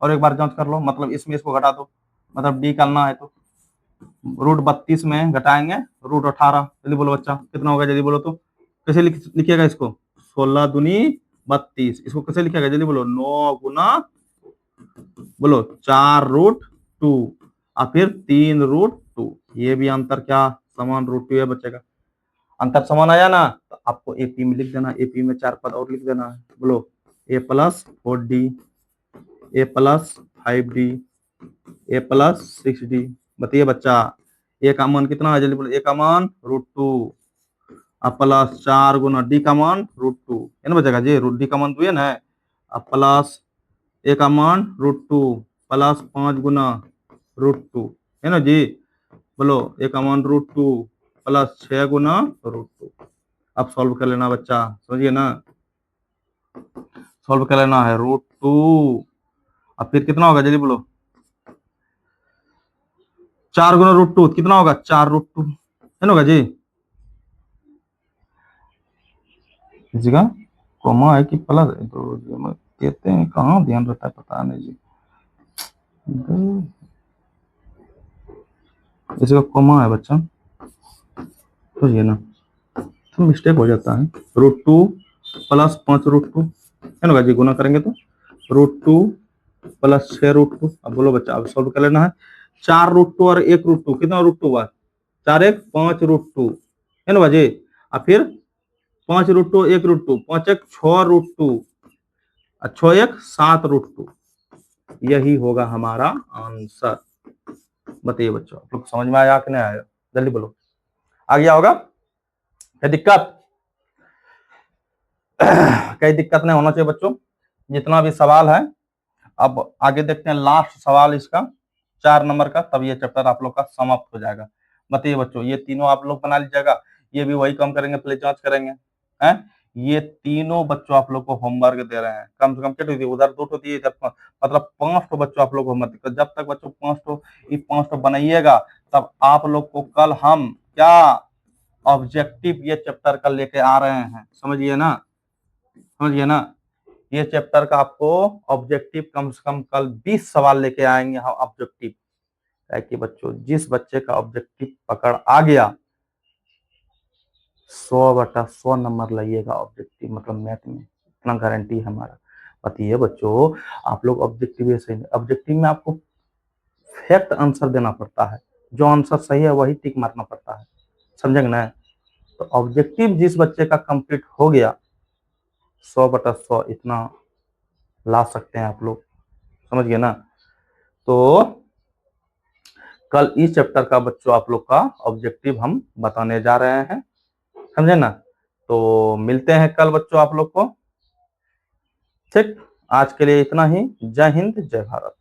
और एक बार जांच कर लो, मतलब इसमें इसको घटा दो, मतलब डी करना है तो √32 में घटाएंगे √18, जल्दी बोलो बच्चा कितना होगा, जल्दी बोलो तो कैसे लिखिएगा इसको, 16 दूनी 32, इसको कैसे लिखेगा जल्दी बोलो, 9 गुना बोलो 4√2 और फिर 3√2, ये भी अंतर क्या समान √2 है बचेगा, अंतर समान आया ना, तो आपको एपी में लिख देना, एपी में 4 पद और लिख देना है, बोलो a+4d, a+5d, a+6d। बताइए बच्चा, ए का मान कितना है जल्दी बोलो, ए का मान √2 अब प्लस 4 गुना डी का मान √2 है ना बचेगा जी, डी का मान 2 है ना, अब प्लस ए का मान √2 प्लस 5 गुना √2 है ना जी, बोलो ए का मान √2 प्लस 6 गुना √2। अब सॉल्व कर लेना बच्चा, समझिए ना, सॉल्व कर लेना है √2, अब फिर कितना होगा जल्दी बोलो, 4 गुना √2 कितना होगा, 4√2 है ना होगा जी, इस जगह कॉमा है कि प्लस है, तो कहते हैं कहाँ ध्यान रहता है पता नहीं जी, इस जगह कॉमा है बच्चा, तो ये ना तो मिस्टेक हो जाता है, √2 प्लस 5 √2 है ना जी, गुना करेंगे तो √2 प्लस 6 √2। अब बोलो बच्चा, अब सॉल्व कर लेना है, 4 √2 और 1 √2 कितना √2 हुआ, 4 1 5 √2 है ना बाजी, और फिर 5 √2 1 √2, 5 1 6 √2 और 6 1 7 √2, यही होगा हमारा आंसर। बताइए बच्चों, आप लोग समझ में आया कि नहीं आया, जल्दी बोलो, आ गया होगा, क्या दिक्कत कई दिक्कत नहीं होना चाहिए बच्चों, जितना भी सवाल है। अब आगे देखते हैं लास्ट सवाल इसका 4 नंबर का, तब ये चैप्टर आप लोग का समाप्त हो जाएगा। बताइए बच्चों, ये तीनों आप लोग बना लीजिएगा, ये भी वही कम करेंगे, पहले जांच करेंगे हैं, ये तीनों बच्चों आप लोग को होमवर्क दे रहे हैं, कम से कम कितने उधर 2 दिए, इधर मतलब 5 बच्चों आप लोग होमवर्क, तो जब तक बच्चों 5 बनाइएगा, तब आप लोग को कल हम क्या ऑब्जेक्टिव ये चैप्टर का लेके आ रहे हैं, समझिए ना, समझिए ना, ये चैप्टर का आपको ऑब्जेक्टिव कम से कम कल 20 सवाल लेके आएंगे हम ऑब्जेक्टिव, ताकि बच्चों जिस बच्चे का ऑब्जेक्टिव पकड़ आ गया 100/100 नंबर लाइएगा ऑब्जेक्टिव, मतलब मैथ में इतना गारंटी है हमारा। बताइए बच्चों, आप लोग ऑब्जेक्टिव ऐसे, ऑब्जेक्टिव में आपको फैक्ट आंसर देना पड़ता है, जो आंसर सही है वही टिक मारना पड़ता है, समझेंगे ना। तो ऑब्जेक्टिव जिस बच्चे का कंप्लीट हो गया 100/100 इतना ला सकते हैं आप लोग, समझ गए ना। तो कल इस चैप्टर का बच्चों आप लोग का ऑब्जेक्टिव हम बताने जा रहे हैं, समझे ना। तो मिलते हैं कल बच्चों आप लोग को, ठीक। आज के लिए इतना ही, जय हिंद जय भारत।